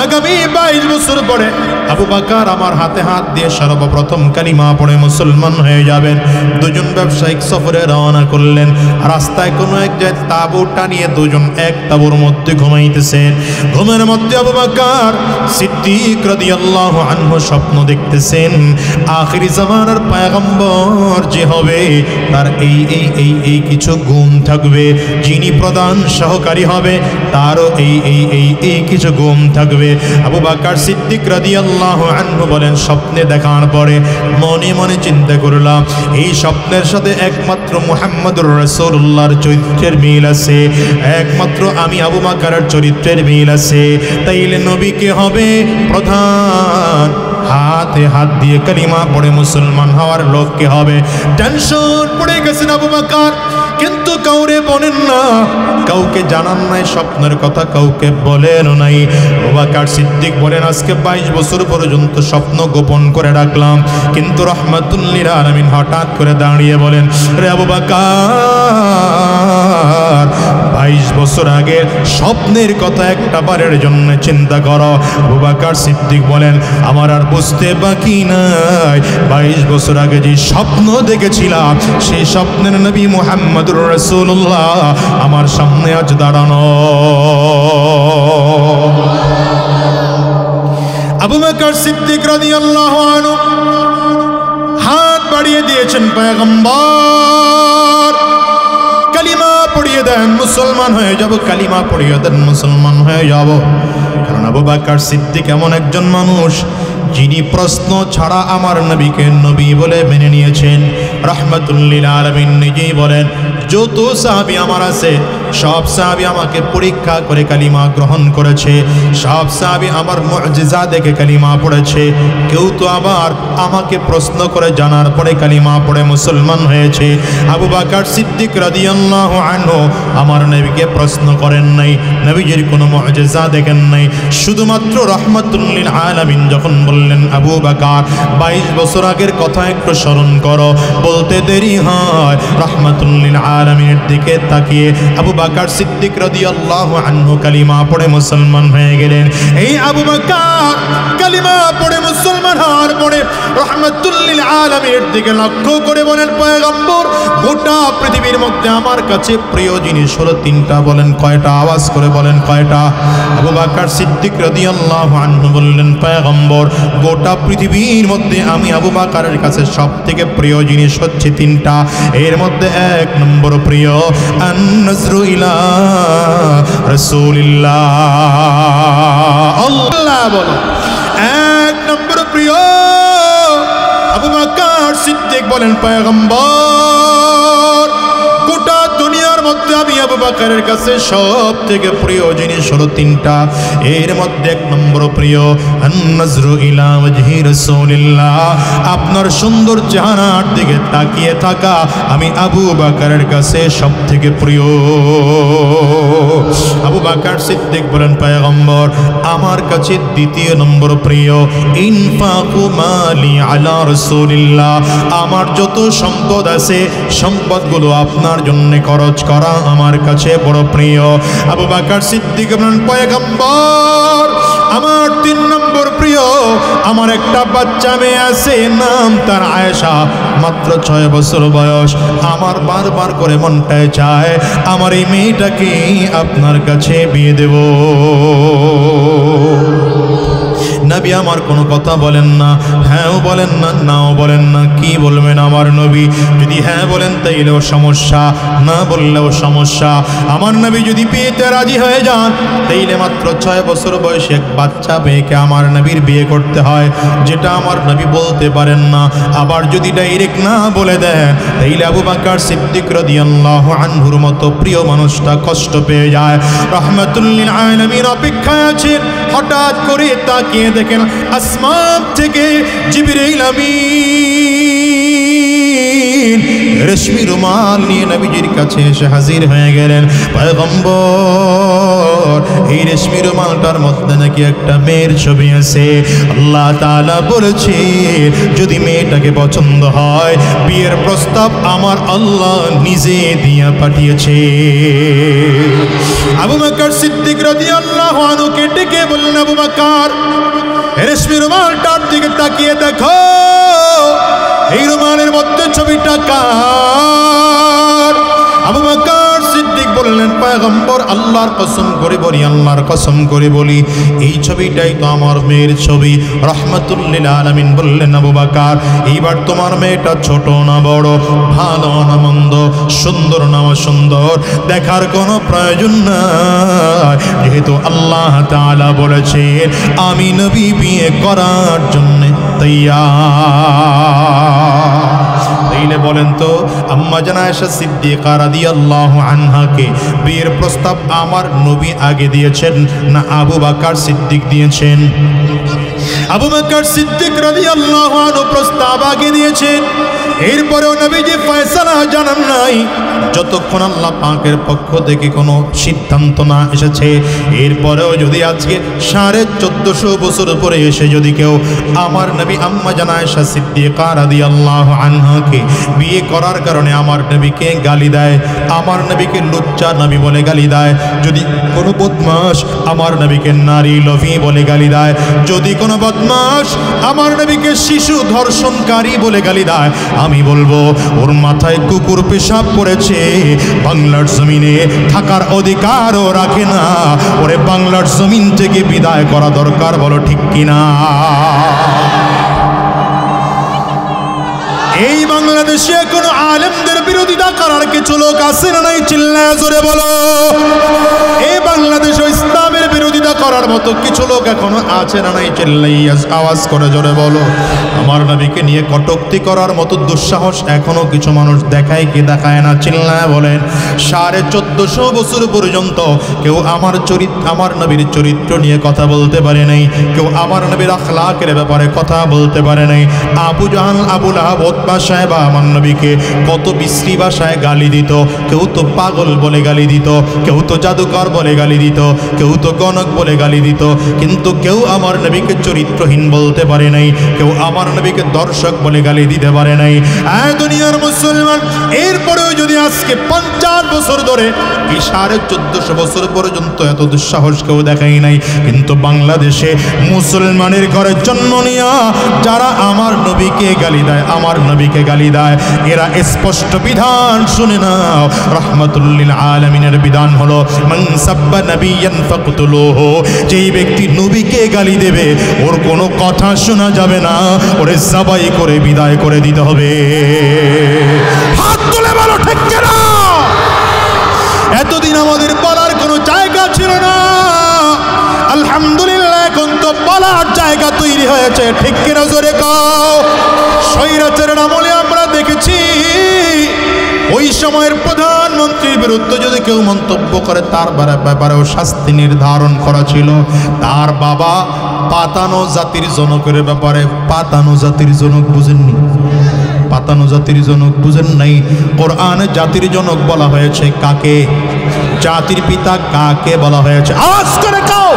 আগামী 22 বছর পরে আবু বকর আমার হাতে হাত দিয়ে সর্বপ্রথম কালিমা পড়ে মুসলমান হয়ে যাবেন। দুজন ব্যবসায়িক সফরে রওনা করলেন। রাস্তায় কোনো এক জায়গায় তাঁবু টানিয়ে দুজন এক তাঁবুর মধ্যে ঘুমাইতেছেন। ঘুমের মধ্যে আবু বকর সিদ্দিক রাদিয়াল্লাহু আনহু স্বপ্ন দেখতেছেন, আখিরি জামানার পয়গম্বর যে হবে তার এই কিছু গুণ থাকবে, যিনি প্রধান সহকারী হবে তারও এই কিছু গুণ থাকবে। আবু বকর সিদ্দিক রাদিয়াল্লাহু আনহু বলেন, স্বপ্নে দেখার পরে মনে মনে চিন্তা করলাম এই স্বপ্নের সাথে একমাত্র মুহাম্মদুর রাসূলুল্লাহর চরিত্রের মিল আছে, একমাত্র আমি আবু বকরের চরিত্রের মিল আছে, তাইলে নবীকে হবে প্রধান, হাতে হাত দিয়ে কালিমা পড়ে মুসলমান হওয়ার লোককে হবে। টেনশন পড়ে গেছেন আবু বকর, কিন্তু কাউরে বলেন না, কাউকে জানান নাই স্বপ্নের কথা, কাউকে বলেন নাই। আবু বকর সিদ্দিক বলেন, আজকে 22 বছর পর্যন্ত স্বপ্ন গোপন করে রাখলাম, কিন্তু রাহমাতুল লিল আলামিন হঠাৎ করে দাঁড়িয়ে বলেন, রে আবু বকর 22 বছর আগে স্বপ্নের কথা একটা বারের জন্য চিন্তা করো। আবু বকর সিদ্দিক বলেন, আমার আর বুঝতে বাকি নাই 22 বছর আগে যে স্বপ্ন দেখেছিলাম সেই স্বপ্নের নবী মুহাম্মদুর রাসূলুল্লাহ আমার সামনে আজ দাঁড়ানো। আবু বকর সিদ্দিক রাদিয়াল্লাহু আনহু হাত বাড়িয়ে দিয়েছেন, পয়গম্বর কালিমা পড়িয়ে দেন, মুসলমান হয়ে যাব, কালিমা পড়িয়ে দেন, মুসলমান হয়ে যাব। কারণ আবু বকর সিদ্দিক এমন একজন মানুষ যিনি প্রশ্ন ছাড়া আমার নবীকে নবী বলে মেনে নিয়েছেন। রাহমাতুল লিল আলামিন নিজেই বলেন, যত সাহাবী আমার আছে সব সাহাবী আমাকে পরীক্ষা করে কালিমা গ্রহণ করেছে, সব সাহাবী আমার মুজিজা দেখে কালিমা পড়েছে, কেউ তো আবার আমাকে প্রশ্ন করে জানার পরে কালিমা পড়ে মুসলমান হয়েছে। আবু বকর সিদ্দিক রাদিয়াল্লাহু আনহু আমার নবীকে প্রশ্ন করেন নাই, নবীজির কোনো মুজিজা দেখেন নাই, শুধুমাত্র রাহমাতুল লিল আলামিন যখন বললেন, আবু বকর 22 বছর আগের কথা একটু স্মরণ করো, বলতে দেরি হয়। রাহমাতুল লিল আলামিনের দিকে তাকিয়ে আবু বকর সিদ্দিক রাদিয়াল্লাহু আনহু কালিমা পড়ে মুসলমান হয়ে গেলেন। এই আবু বকর কালিমা পড়ে মুসলমান হওয়ার পরে রাহমাতুল লিল আলামিনের দিকে লক্ষ্য করে বলেন, পয়গম্বর গোটা পৃথিবীর মধ্যে আমার কাছে প্রিয় জিনিস হলো 3টা। বলেন কয়টা? আওয়াজ করে বলেন কয়টা? আবু বকর সিদ্দিক রাদিয়াল্লাহু আনহু বললেন, পয়গম্বর গোটা পৃথিবীর মধ্যে আমি আবু বকরের কাছে সবথেকে প্রিয় জিনিস হচ্ছে 3টা। এর মধ্যে 1 নম্বর প্রিয় আন-নাজরু ইলা রাসূলিল্লাহ। আল্লাহ বলো, 1 নম্বর প্রিয়। আবু বকর সিদ্দিক বলেন, পয়গম্বর গোটা দুনিয়ার মধ্যে আমি আবু বকরের কাছে সব থেকে প্রিয় জিনিস হলো 3টা। এর মধ্যে 1 নম্বর প্রিয় আন-নাজরু ইলা ওয়াজহি রাসূলিল্লাহ, আপনার সুন্দর চেহারার দিকে তাকিয়ে থাকা আমি আবু বকরের কাছে সব থেকে প্রিয়। আবু বকর সিদ্দিক বলেন, পয়গম্বর আমার কাছে 2 নম্বর প্রিয় ইনফাকু মালি আলা রাসূলিল্লাহ, আমার যত সম্পদ আছে সম্পদগুলো আপনার জন্য খরচ করা আমার কাছে বড় প্রিয়। আবু বকর সিদ্দিক বলেন, পয়গম্বর আমার 3 নম্বর প্রিয়, আমার একটা বাচ্চা মেয়ে আছে, নাম তার আয়েশা, মাত্র 6 বছর বয়স। আমার বারবার করে মনটায় চায় আমার এই মেয়েটাকে আপনার কাছে বিয়ে দেব। নবী নবী আমার কোনো কথা বলেন না, হ্যাঁও বলেন না, নাও বলেন না। কি বলবেন আমার নবী? যদি হ্যাঁ বলেন তাইলেও সমস্যা, না বললেও সমস্যা। আমার নবী যদি বিয়েতে রাজি হয়ে যান তাইলে মাত্র 6 বছর বয়সে এক বাচ্চা মেয়েকে আমার নবীর বিয়ে করতে হয়, যেটা আমার নবী বলতে পারেন না। আবার যদি ডাইরেক্ট না বলে দেন তাইলে আবু বকর সিদ্দিক রাদিয়াল্লাহু আনহুর মতো প্রিয় মানুষটা কষ্ট পেয়ে যায়। রাহমাতুল লিল আলামিন অপেক্ষায় আছেন। হঠাৎ করে তাকিয়ে দেখেন আসমান থেকে জিবরাইল আমিন রেশমি রুমাল নিয়ে নবীজির কাছে এসে হাজির হয়ে গেলেন। পয়গম্বর, এই রেশমি রুমালটার মধ্যে নাকি একটা মেয়ের ছবি আছে। আল্লাহ তাআলা বলেছে যদি মেয়েটাকে পছন্দ হয় বিয়ের প্রস্তাব আমার আল্লাহ নিজে দিয়া পাঠিয়েছে। আবু বকর সিদ্দিক রাদিয়াল্লাহু আনহুকে ডেকে বললেন, আবু বকর, রেশমি রুমালটার দিকে তাকিয়ে দেখো, এই রুমালের মধ্যে ছবিটা কার? আবু বকর সিদ্দিক বললেন, পয়গম্বর, আল্লাহর কসম করে বলি, আল্লাহর কসম করে বলি, এই ছবিটাই তো আমার মেয়ের ছবি। রাহমাতুল লিল আলামিন বললেন, আবু বকর, এইবার তোমার মেয়েটা ছোট না বড়, ভালো না মন্দ, সুন্দর না অসুন্দর, দেখার কোনো প্রয়োজন নাই, যেহেতু আল্লাহ তাআলা বলেছে আমি নবী বিয়ে করার জন্য তৈয়ার। তাইলে বলেন তো আম্মা জান আয়েশা সিদ্দিকা রাদিয়াল্লাহু আনহাকে বিয়ের প্রস্তাব আমার নবী আগে দিয়েছেন না আবু বকর সিদ্দিক দিয়েছেন? আবু বকর সিদ্দিক রাদিয়াল্লাহু আনহু প্রস্তাব আগে দিয়েছেন। এরপরেও নবীজি ফয়সালা জানান নাই যতক্ষণ আল্লাহ পাকের পক্ষ থেকে কোনো সিদ্ধান্ত না এসেছে। এরপরেও যদি আজকে 1450 বছর পরে এসে যদি কেউ আমার নবী আম্মা জান আয়েশা সিদ্দিকা রাদিয়াল্লাহু আনহাকে বিয়ে করার কারণে আমার নবীকে গালি দেয়, আমার নবীকে লুচ্চা নবী বলে গালি দেয়, যদি কোনো বদমাশ আমার নবীকে নারী লোভী বলে গালি দেয়, যদি কোনো বদমাশ আমার নবীকে শিশু ধর্ষণকারী বলে গালি দেয়, আমি বলবো ওর মাথায় কুকুর পেশাব পড়েছে, বাংলার জমিনে থাকার অধিকারও রাখে না, ওরে বাংলার জমিন থেকে বিদায় করা দরকার। বলো ঠিক কিনা? এই বাংলাদেশে কোনো আলেমদের বিরোধিতা করার কিছু লোক আছে না নাই? চিল্লায় জোরে বলো। এই বাংলাদেশে ইসলামের বিরোধিতা করার মতো কিছু লোক এখনো আছে না নাই? চিল্লাই আওয়াজ করে জোরে বলো। আমার নবীকে নিয়ে কটূক্তি করার মতো দুঃসাহস এখনো কিছু মানুষ দেখায় কি দেখায় না? চিল্লায় বলেন। 1450 বছর পর্যন্ত কেউ আমার নবীর চরিত্র নিয়ে কথা বলতে পারে নাই, কেউ আমার নবীর আখলাকের ব্যাপারে কথা বলতে পারে নাই। আবু জাহাল, আবু লাহাব, উতবা সাহেবা আমার নবীকে কত বিশ্রী ভাষায় গালি দিত। কেউ তো পাগল বলে গালি দিত, কেউ তো জাদুকর বলে গালি দিত, কেউ তো গণক বলে গালি দিত, কিন্তু কেউ আমার নবীকে চরিত্রহীন বলতে পারে নাই, কেউ আমার নবীকে দর্শক বলে গালি দিতে পারে নাই। দুনিয়ার মুসলমান, এরপরেও যদি আজকে 50 বছর ধরে এই 1450 বছর পর্যন্ত এত দুঃসাহস কেউ দেখাই নাই, কিন্তু বাংলাদেশে মুসলমানের ঘরে জন্ম নিয়া যারা আমার নবীকে গালি দেয়, আমার নবীকে গালি দেয়, এরা স্পষ্ট বিধান শুনে নাও। রাহমাতুল লিল আলামিনের বিধান হলো মান সাব্বা নাবিয়ান ফাকতুলুহু, যেই ব্যক্তি নবীকে গালি দেবে ওর কোনো কথা শোনা যাবে না, ওরে জবাই করে বিদায় করে দিতে হবে। হাত তুলে বলো ঠিক কিনা? এতদিন আমাদের বলার কোনো জায়গা ছিল না, আলহামদুলিল্লাহ এখন তো বলার জায়গা তৈরি হয়েছে। ঠিক কিনা জোরে কও। স্বৈরাচারের আমলে আমরা দেখেছি ওই সময়ের প্রধানমন্ত্রীর বিরুদ্ধে যদি কেউ মন্তব্য করে তার ব্যাপারেও শাস্তি নির্ধারণ করা ছিল। তার বাবা পাতানো জাতির জনকের ব্যাপারে, পাতানো জাতির জনক বুঝেননি? পাতানো জাতির জনক বুঝেন নাই? কোরআনে জাতির জনক বলা হয়েছে কাকে? জাতির পিতা কাকে বলা হয়েছে? আওয়াজ করে কও।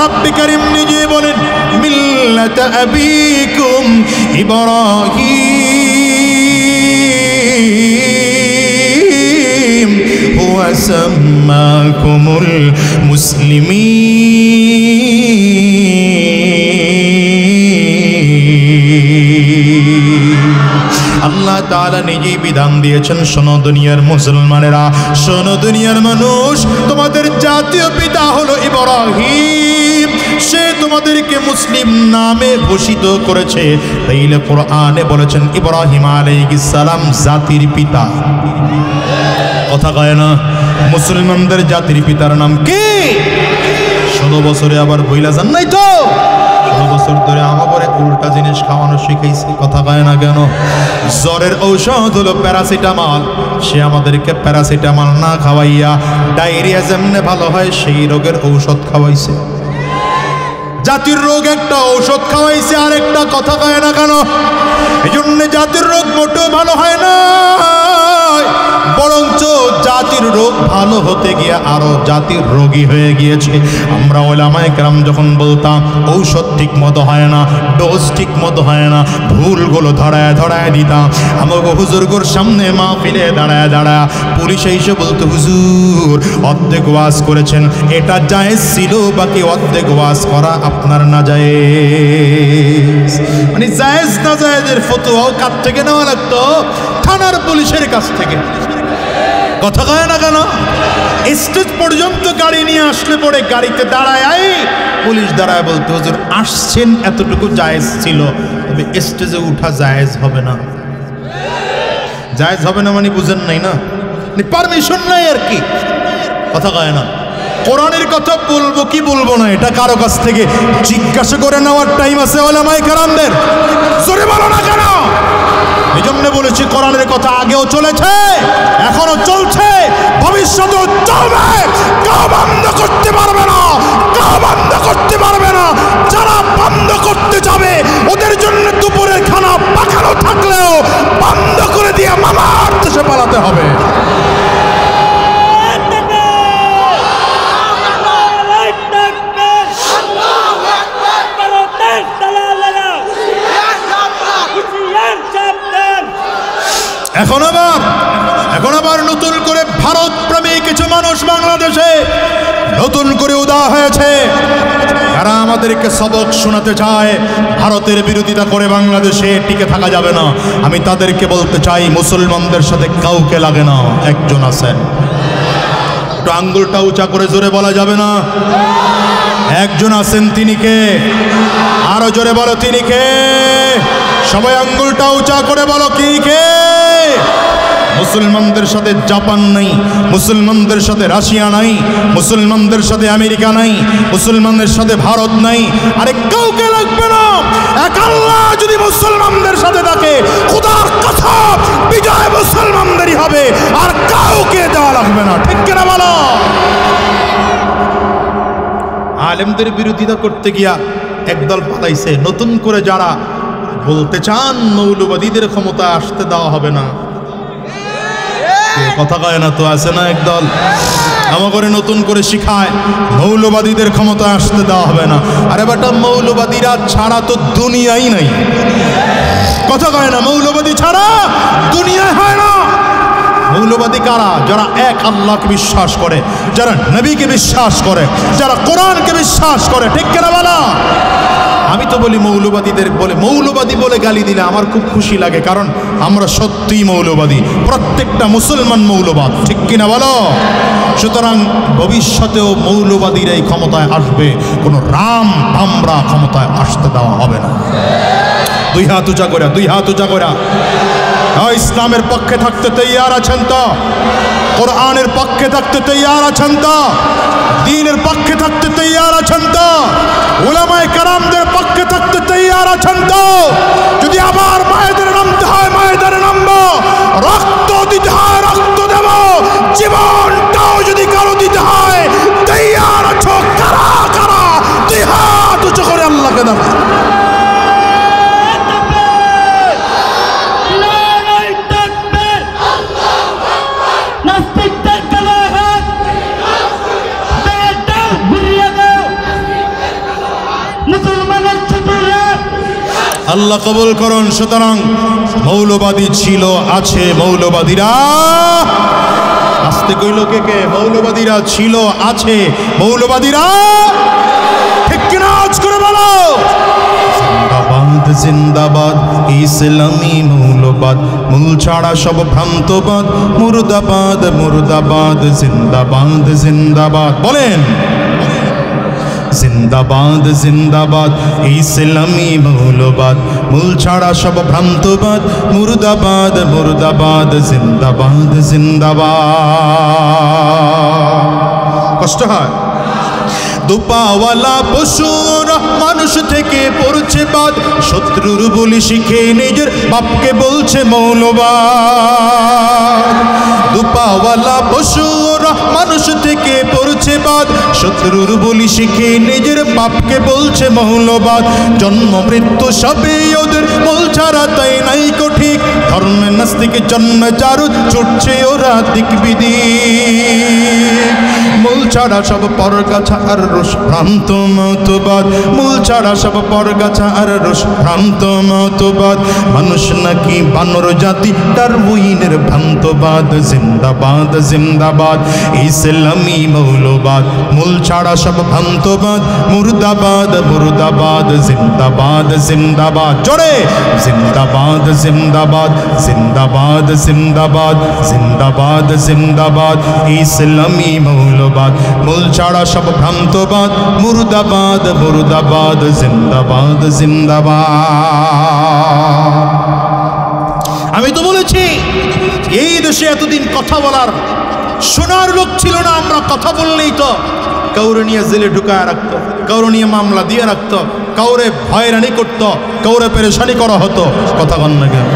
রব্বি কারীম নিজে বলেন মিল্লাত আবিকুম ইব্রাহিম হুয়া সাম্মাকুমুল মুসলিমিন। আল্লাহ তাআলা নিজেই বিধান দিয়েছেন, শোনো দুনিয়ার মুসলমানেরা, শোনো দুনিয়ার মানুষ, তোমাদের জাতীয় পিতা হলো ইব্রাহিম। সে তোমাদেরকে মুসলিম নামে ভূষিত করেছে, তাইলে কোরআনে বলেছেন ইব্রাহিম আলাইহিস সালাম জাতির পিতা। কথা কয় না? মুসলমানদের জাতির পিতার নাম কি? 16 বছরে আবার বইলা যান নাই তো? 16 বছর ধরে আমাকে উল্টা জিনিস খাওয়ানো শিখাইছে। কথা কয় না কেন? জ্বরের ঔষধ হলো প্যারাসিটামল, সে আমাদেরকে প্যারাসিটামল না খাওয়াইয়া ডায়রিয়া যেমনে ভালো হয় সেই রোগের ঔষধ খাওয়াইছে। জাতির রোগ একটা, ঔষধ খাওয়াইছে আরেকটা। কথা কয় না কেন? এই জন্য জাতির রোগ মোটেও ভালো হয় না, বরঞ্চ জাতির রোগ ভালো হতে গিয়ে আরো জাতির রোগী হয়ে গিয়েছে। আমরা ওলামায়ে কেরাম যখন বলতাম ঔষধ ঠিক মতো হয় না, ডোজ ঠিক মতো হয় না, ভুলগুলো ধরায় ধরায় দিতাম, আমাকে হুজুরগুর সামনে মাহফিলে দাঁড়ায় দাঁড়ায় পুলিশ এসে বলতো হুজুর অর্ধেক ওয়াজ করেছেন, এটা জায়েজ ছিল, বাকি অর্ধেক ওয়াজ করা আপনার না জায়েজ। মানে জায়েজ না জায়েজের ফতোয়াও কাছ থেকে নেওয়া লাগতো? থানার পুলিশের কাছ থেকে। কথা কয় না কেন? স্টেজ পর্যন্ত গাড়ি নিয়ে আসলে পরে গাড়িতে দাঁড়ায় পুলিশ দাঁড়ায় বলতো হুজুর আসছেন এতটুকু জায়েজ ছিল, তবে স্টেজে উঠা জায়েজ হবে না। জায়েজ হবে না মানে বুঝেন নাই না? পারমিশন নাই আর কি। কথা কয় না? কোরআনের কথা বলবো কি বলবো না এটা কারো কাছ থেকে জিজ্ঞাসা করে নেওয়ার টাইম আছে ওলামায়ে কেরামদের? জোরে বলো না কেন? এই জন্য বলেছি কোরআনের কথা আগেও চলেছে, এখনো চলছে, ভবিষ্যতেও চলবে। কেউ বন্ধ করতে পারবে না, কেউ বন্ধ করতে পারবে না। যারা বন্ধ করতে যাবে ওদের জন্য দুপুরের খানা পাকানো থাকলেও বন্ধ করে দিয়ে মামার দেশে পালাতে হবে। এখন আবার নতুন করে ভারত প্রেমী কিছু মানুষ বাংলাদেশে নতুন করে উদয় হয়েছে, যারা আমাদেরকে সবক শোনাতে চায় ভারতের বিরোধিতা করে বাংলাদেশে টিকে থাকা যাবে না। আমি তাদেরকে বলতে চাই মুসলমানদের সাথে কাউকে লাগে না, একজন আছেন। একটু আঙ্গুলটা উঁচা করে জোরে বলা যাবে না? একজন আছেন, তিনি কে? আরো জোরে বলো তিনি কে? সবাই আঙ্গুলটা উঁচা করে বলো কি কে? মুসলমানদের সাথে জাপান নাই, মুসলমানদের সাথে রাশিয়া নাই, মুসলমানদের সাথে আমেরিকা নাই, মুসলমানদের সাথে ভারত নাই, আরে কাউকে লাগবে না। এক আল্লাহ যদি মুসলমানদের সাথে থাকে, খোদার কসম বিজয় মুসলমানদেরই হবে, আর কাউকে দেওয়া লাগবে না। ঠিক কিনা বলো? আলেমদের বিরোধিতা করতে গিয়া একদল পালাইছে, নতুন করে যারা বলতে চান মৌলবাদীদের ক্ষমতা আসতে দেওয়া হবে না। কথা কয় না তো? আছে না একদল আমাকে নতুন করে শিখায় মৌলবাদীদের ক্ষমতা আসতে দেওয়া হবে না। আরে বেটা মৌলবাদীরা ছাড়া তো দুনিয়াই নাই। কথা কয় না? মৌলবাদী ছাড়া দুনিয়ায় হয় না। মৌলবাদী কারা? যারা এক আল্লাহকে বিশ্বাস করে, যারা নবীকে বিশ্বাস করে, যারা কোরআনকে বিশ্বাস করে। ঠিক কিনা বলা? আমি তো বলি মৌলবাদীদের বলে মৌলবাদী বলে গালি দিলে আমার খুব খুশি লাগে, কারণ আমরা সত্যিই মৌলবাদী, প্রত্যেকটা মুসলমান মৌলবাদ। ঠিক কিনা বলো? সুতরাং ভবিষ্যতেও মৌলবাদীরাই ক্ষমতায় আসবে, কোনো রাম আমরা ক্ষমতায় আসতে দেওয়া হবে না। দুই হাত উঁচা করে, দুই হাত উঁচা করে। ইসলামের পক্ষে থাকতে তৈয়ার আছেন তো? কোরআনের পক্ষে থাকতে তৈয়ার আছেন তো? দ্বীনের পক্ষে থাকতে তৈয়ার আছেন তো? উলামায়ে কেরামদের পক্ষে থাকতে তৈয়ার আছেন তো? যদি আবার মায়েদের নামতে হয় মায়েদের নামবো, রক্ত দিতে হয় রক্ত দেব, জীবনটাও যদি কারো দিতে হয় তৈয়ার আছো কারা কারা? দুই হাত উঁচু করে আল্লাহকে দাও। আল্লাহ কবুল করুন। সুতরাং মৌলবাদী ছিল, আছে, মৌলবাদীরা আসতে কইল কে কে? মৌলবাদীরা ছিল, আছে, মৌলবাদীরা ঠিক কিনা আজ করে বলো? জিন্দাবাদ জিন্দাবাদ ইসলামী মৌলবাদ, মূল ছাড়া সব ভ্রান্তবাদ, মুর্দাবাদ মুর্দাবাদ, জিন্দাবাদ জিন্দাবাদ। বলেন জিন্দাবাদ জিন্দাবাদ ইসলামী মৌলবাদ, মূল ছাড়া সব ভ্রান্তবাদ, মুর্দাবাদ মুর্দাবাদ, জিন্দাবাদ জিন্দাবাদ। কষ্ট হয়? দুপাওয়ালা পশুর মানুষ থেকে পড়ছে বাদ, শত্রুর বলি শিখে নিজের বাপকে বলছে মৌলবাদ। দুপাওয়ালা পশুর মানুষ থেকে পড়ছে বাদ, শত্রুর বলি শিখে নিজের বাপকে বলছে মৌলবাদ। জন্ম মৃত্যু সবই ওদের, মূল ছাড়া তাই নাই ঠিক, ধর্মের নাস্তিকে জন্ম চারু ছুটছে ওরা দিক বিদিক। মূল ছাড়া সব পরগাছা আর রস ভ্রান্ত মতবাদ, মূল ছাড়া সব পরগাছা আর রস ভ্রান্ত মতবাদ। মানুষ নাকি বানর জাতি, ডারউইনের ভ্রান্তবাদ। জিন্দাবাদ জিন্দাবাদ ইসলামী মৌলবাদ, মূল ছাড়া সব ভ্রান্তবাদ, মুর্দাবাদ মুর্দাবাদ, জিন্দাবাদ জিন্দাবাদ। জোরে জিন্দাবাদ জিন্দাবাদ জিন্দাবাদ জিন্দাবাদ জিন্দাবাদ জিন্দাবাদ ইসলামী মৌলবাদ, মূল ছাড়া সব ভ্রান্তবাদ, মুর্দাবাদ মুর্দাবাদ, জিন্দাবাদ জিন্দাবাদ। আমি তো বলেছি এই দেশে এতদিন কথা বলার শোনার লোক ছিল না। আমরা কথা বললেই তো কাউরে নিয়ে জেলে ঢুকায় রাখতো, কাউরে নিয়ে মামলা দিয়ে রাখতো, কাউরে হয়রানি করতো, কাউরে পেরেশানি করা হতো। কথা বল না কেন?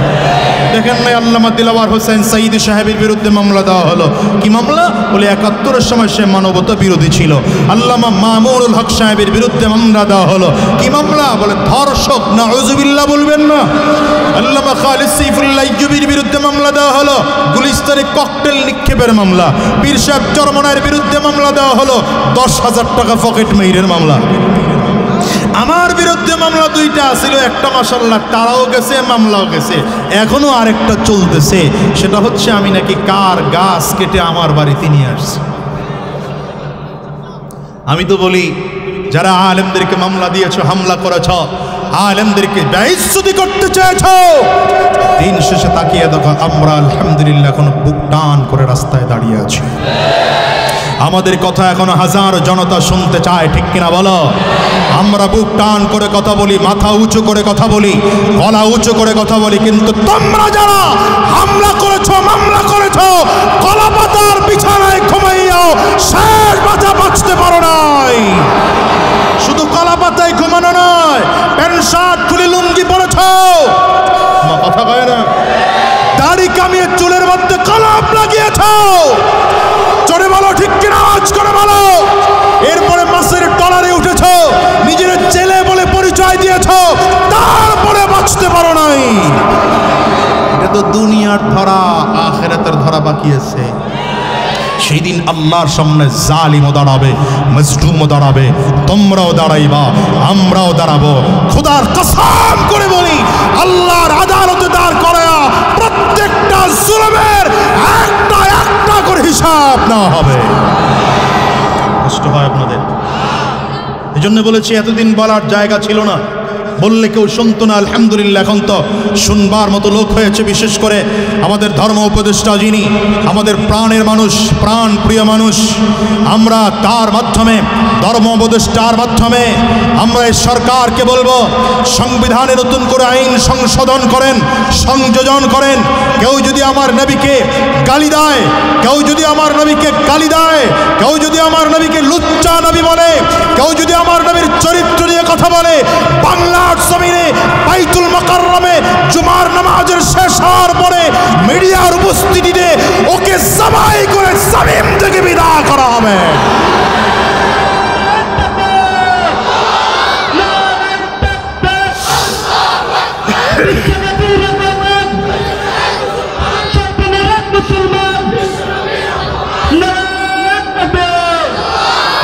দেখেন নাই আল্লামা দিলওয়ার হোসেন সাইদি সাহেবের বিরুদ্ধে মামলা দেওয়া হলো। কি মামলা? বলে ৭১-এর সময় সে মানবতা বিরোধী ছিল। আল্লামা মামুনুল হক সাহেবের বিরুদ্ধে মামলা দেওয়া হলো। কি মামলা? বলে ধর্ষক। নাউজুবিল্লাহ বলবেন না। আল্লামা খালিদ সাইফুল্লাহ ইউবির বিরুদ্ধে মামলা দেওয়া হলো, গুলিস্তানে ককটেল নিক্ষেপের মামলা। পীর সাহেব চরমনায়ের বিরুদ্ধে মামলা দেওয়া হলো, ১০,০০০ টাকা পকেট মেইরের মামলা। আমার বিরুদ্ধে মামলা দুইটা ছিল, একটা মাশাআল্লাহ তারাও গেছে, মামলাও গেছে, এখনো আরেকটা চলতেছে। সেটা হচ্ছে আমি নাকি কার গাছ কেটে আমার বাড়িতে নিয়ে আসছি। আমি তো বলি যারা আলেমদেরকে মামলা দিয়েছ, হামলা করেছ, আলেমদেরকে বেইজ্জতি করতে চেয়েছ, দিন শেষে তাকিয়ে দেখো আমরা আলহামদুলিল্লাহ এখন বুক টান করে রাস্তায় দাঁড়িয়ে আছি। আমাদের কথা এখনো হাজার জনতা শুনতে চায়, ঠিক কিনা বলো? আমরা বুক টান করে কথা বলি, মাথা উঁচু করে কথা বলি, গলা উঁচু করে কথা বলি, কিন্তু তোমরা যারা হামলা করেছো, মামলা করেছো, কলা পাতার বিছানায় ঘুমাইয়াও শেষ বাঁচা বাঁচতে পারো নাই। শুধু কলা পাতায় ঘুমানো নয়, প্যান্ট শার্ট খুলে লুঙ্গি পরেছো, কথা কয় না, দাড়ি কামিয়ে চুলের মধ্যে কলম লাগিয়েছো। চড়ে বলো ঠিক কিনা, আওয়াজ করে বলো। এরপরে মাসের ডলারে উঠেছো, নিজের জেলে বলে পরিচয় দিয়েছো, তারপরে বাঁচতে পারো নাই। এটা তো দুনিয়ার ধরা, আখিরাতের ধরা বাকি আছে। সেই দিন আল্লাহর সামনে জালিমও দাঁড়াবে, মজলুমও দাঁড়াবে, তোমরাও দাঁড়াইবা, আমরাও দাঁড়াবো। খোদার কসম করে বলি, আল্লাহর আদালতে দাঁড় করায়া প্রত্যেকটা জুলুমের একটা একটা করে হিসাব নেওয়া হবে। কষ্ট হয় আপনাদের? এই জন্য বলেছি এতদিন বলার জায়গা ছিল না, বললে কেউ শুনতো না। আলহামদুলিল্লাহ এখন তো শুনবার মতো লোক হয়েছে। বিশেষ করে আমাদের ধর্ম উপদেষ্টা যিনি আমাদের প্রাণের মানুষ, প্রাণ প্রিয় মানুষ, আমরা তার মাধ্যমে, ধর্ম উপদেষ্টার মাধ্যমে আমরা এই সরকারকে বলবো সংবিধানে নতুন করে আইন সংশোধন করেন, সংযোজন করেন। কেউ যদি আমার নবীকে গালি দেয়, কেউ যদি আমার নবীকে গালি দেয়, কেউ যদি আমার নবীকে লুচ্চা নবী বলে, কেউ যদি আমার নবীর চরিত্র নিয়ে কথা বলে, বাংলার জমিনে বাইতুল মুকাররমে জুমার নামাজের শেষ হওয়ার পরে মিডিয়ার উপস্থিতিতে ওকে জবাই করে জমিন থেকে বিদায় করা হবে।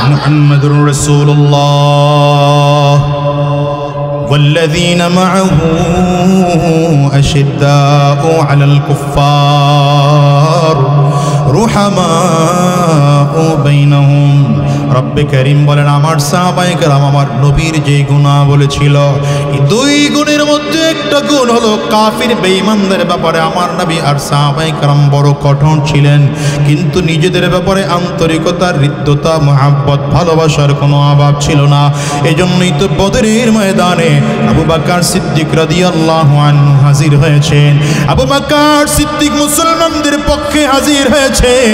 মুহাম্মাদুর রাসূলুল্লাহ والذين معه أشداء على الكفار رحماء بينهم রব্বে কারীম বলেন আমার সাহাবায়ে কেরাম আমার নবীর যে গুনাহ বলেছিল এই দুই গুণের মধ্যে একটা গুণ হলো কাফির বেঈমানদের ব্যাপারে আমার নবী আর সাহাবায়ে কেরাম বড় কঠোর ছিলেন, কিন্তু নিজেদের ব্যাপারে আন্তরিকতা, হৃদ্যতা, মহব্বত, ভালোবাসার কোনো অভাব ছিল না। এজন্যই তো বদরের ময়দানে আবু বকর সিদ্দিক রাদিয়াল্লাহু আনহু হাজির হয়েছেন। আবু বকর সিদ্দিক মুসলমানদের পক্ষে হাজির হয়েছেন।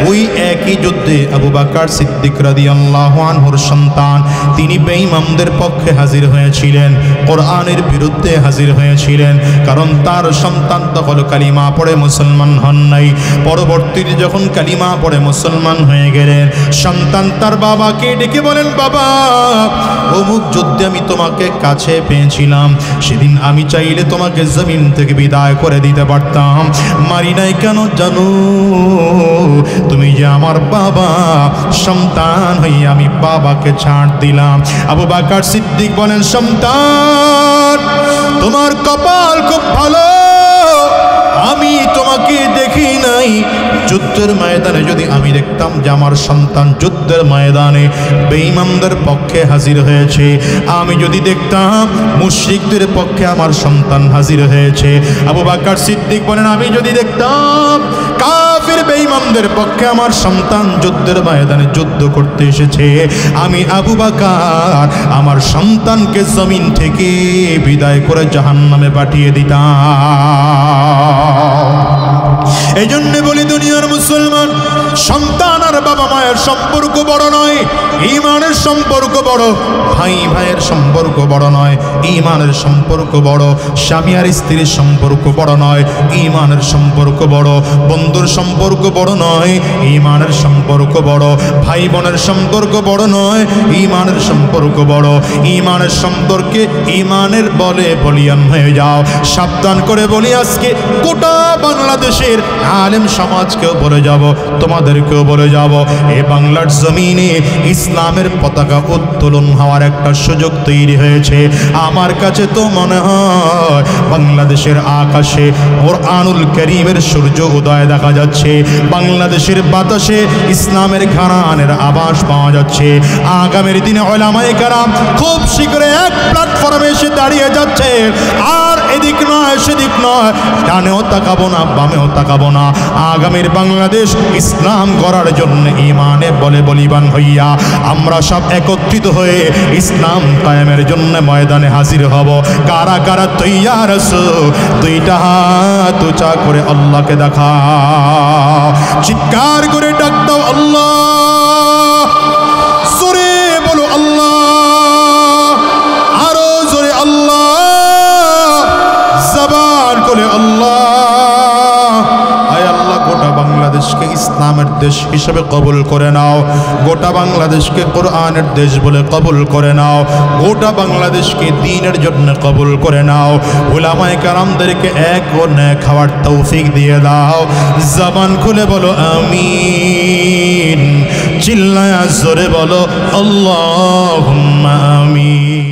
ওই একই যুদ্ধে আবু বকর সিদ্দিক রাদিয়াল্লাহু আনহুর সন্তান তিনি বেঈমানদের পক্ষে হাজির হয়েছিলেন, কোরআনের বিরুদ্ধে হাজির হয়েছিলেন, কারণ তার সন্তান তখন কালিমা পড়ে মুসলমান হন নাই। পরবর্তীতে যখন কালিমা পড়ে মুসলমান হয়ে গেলেন, সন্তান তার বাবাকে ডেকে বলেন, বাবা অমুক যুদ্ধে আমি তোমাকে কাছে পেয়েছিলাম, সেদিন আমি চাইলে তোমাকে জমিন থেকে বিদায় করে দিতে পারতাম, মারি নাই কেন জানো? তুমি যে আমার বাবা, সন্তান হয়ে আমি বাবাকে ছাড় দিলাম। আবু বকর সিদ্দিক বলেন, সন্তান তোমার কপাল খুব ভালো, আমি তোমাকে দেখি নাই। যুদ্ধের ময়দানে যদি আমি দেখতাম যে আমার সন্তান যুদ্ধের ময়দানে বেঈমানদের পক্ষে হাজির হয়েছে, আমি যদি দেখতাম মুশরিকদের পক্ষে আমার সন্তান হাজির হয়েছে, আবু বকর সিদ্দিক বলেন আমি যদি দেখতাম কাফির বেঈমানদের পক্ষে আমার সন্তান যুদ্ধের ময়দানে যুদ্ধ করতে এসেছে, আমি আবু বকর আমার সন্তানকে জমিন থেকে বিদায় করে জাহান্নামে পাঠিয়ে দিতাম। এই জন্য বলি দুনিয়ার মুসলমান, সন্তান আর বাবা মায়ের সম্পর্ক বড় নয়, ঈমানের সম্পর্ক বড়। ভাই ভাইয়ের সম্পর্ক বড় নয়, ঈমানের সম্পর্ক বড়। স্বামী আর স্ত্রীর সম্পর্ক বড় নয়, ঈমানের সম্পর্ক বড়। বন্ধুর সম্পর্ক বড় নয়, ঈমানের সম্পর্ক বড়। ভাই বোনের সম্পর্ক বড় নয়, ঈমানের সম্পর্ক বড়। ঈমানের সম্পর্কে ঈমানের বলে বলিয়ান হয়ে যাও। সাবধান করে বলি, আজকে গোটা বাংলাদেশের আলেম সমাজকেও বলে যাব, তোমাদেরকেও বলে যাব, এ বাংলার জমিনে ইসলামের পতাকা উত্তোলন হওয়ার একটা সুযোগ তৈরি হয়েছে। আমার কাছে তো মনে হয় বাংলাদেশের আকাশে কোরআনুল কারীমের সূর্য উদয় দেখা যাচ্ছে, বাংলাদেশের বাতাসে ইসলামের ঘ্রাণের আভাস পাওয়া যাচ্ছে। আগামীর দিনে উলামায়ে কেরাম খুব শীঘ্রই এক প্ল্যাটফর্মে এসে দাঁড়িয়ে যাচ্ছে, আর এদিক নয় সেদিক নয়, ডানেও তাকাবো না বামেও তাকাবো না। আগামীর বাংলাদেশ ইসলাম গড়ার জন্য ঈমানে বলে বলিবান হইয়া আমরা সব একত্রিত হয়ে ইসলাম কায়েমের জন্য ময়দানে হাজির হব। কারা কারা তৈয়ার আছো? দুইটা হাত উঁচা করে আল্লাহকে দেখাও, চিৎকার করে ডাক দাও আল্লাহ, জোরে বলো আল্লাহ, আরো জোরে আল্লাহ, জবান করে আল্লাহ। আয় আল্লাহ, গোটা বাংলাদেশকে ইসলামের দেশ হিসেবে কবুল করে নাও, গোটা বাংলাদেশকে কোরআনের দেশ বলে কবুল করে নাও, গোটা বাংলাদেশকে দ্বীনের জন্য কবুল করে নাও। উলামায়ে কেরামদেরকে এক ও নেক হওয়ার তৌফিক দিয়ে দাও। জবান খুলে বলো আমিন, চিল্লায়া জোরে বলো আল্লাহুম্মা আমিন।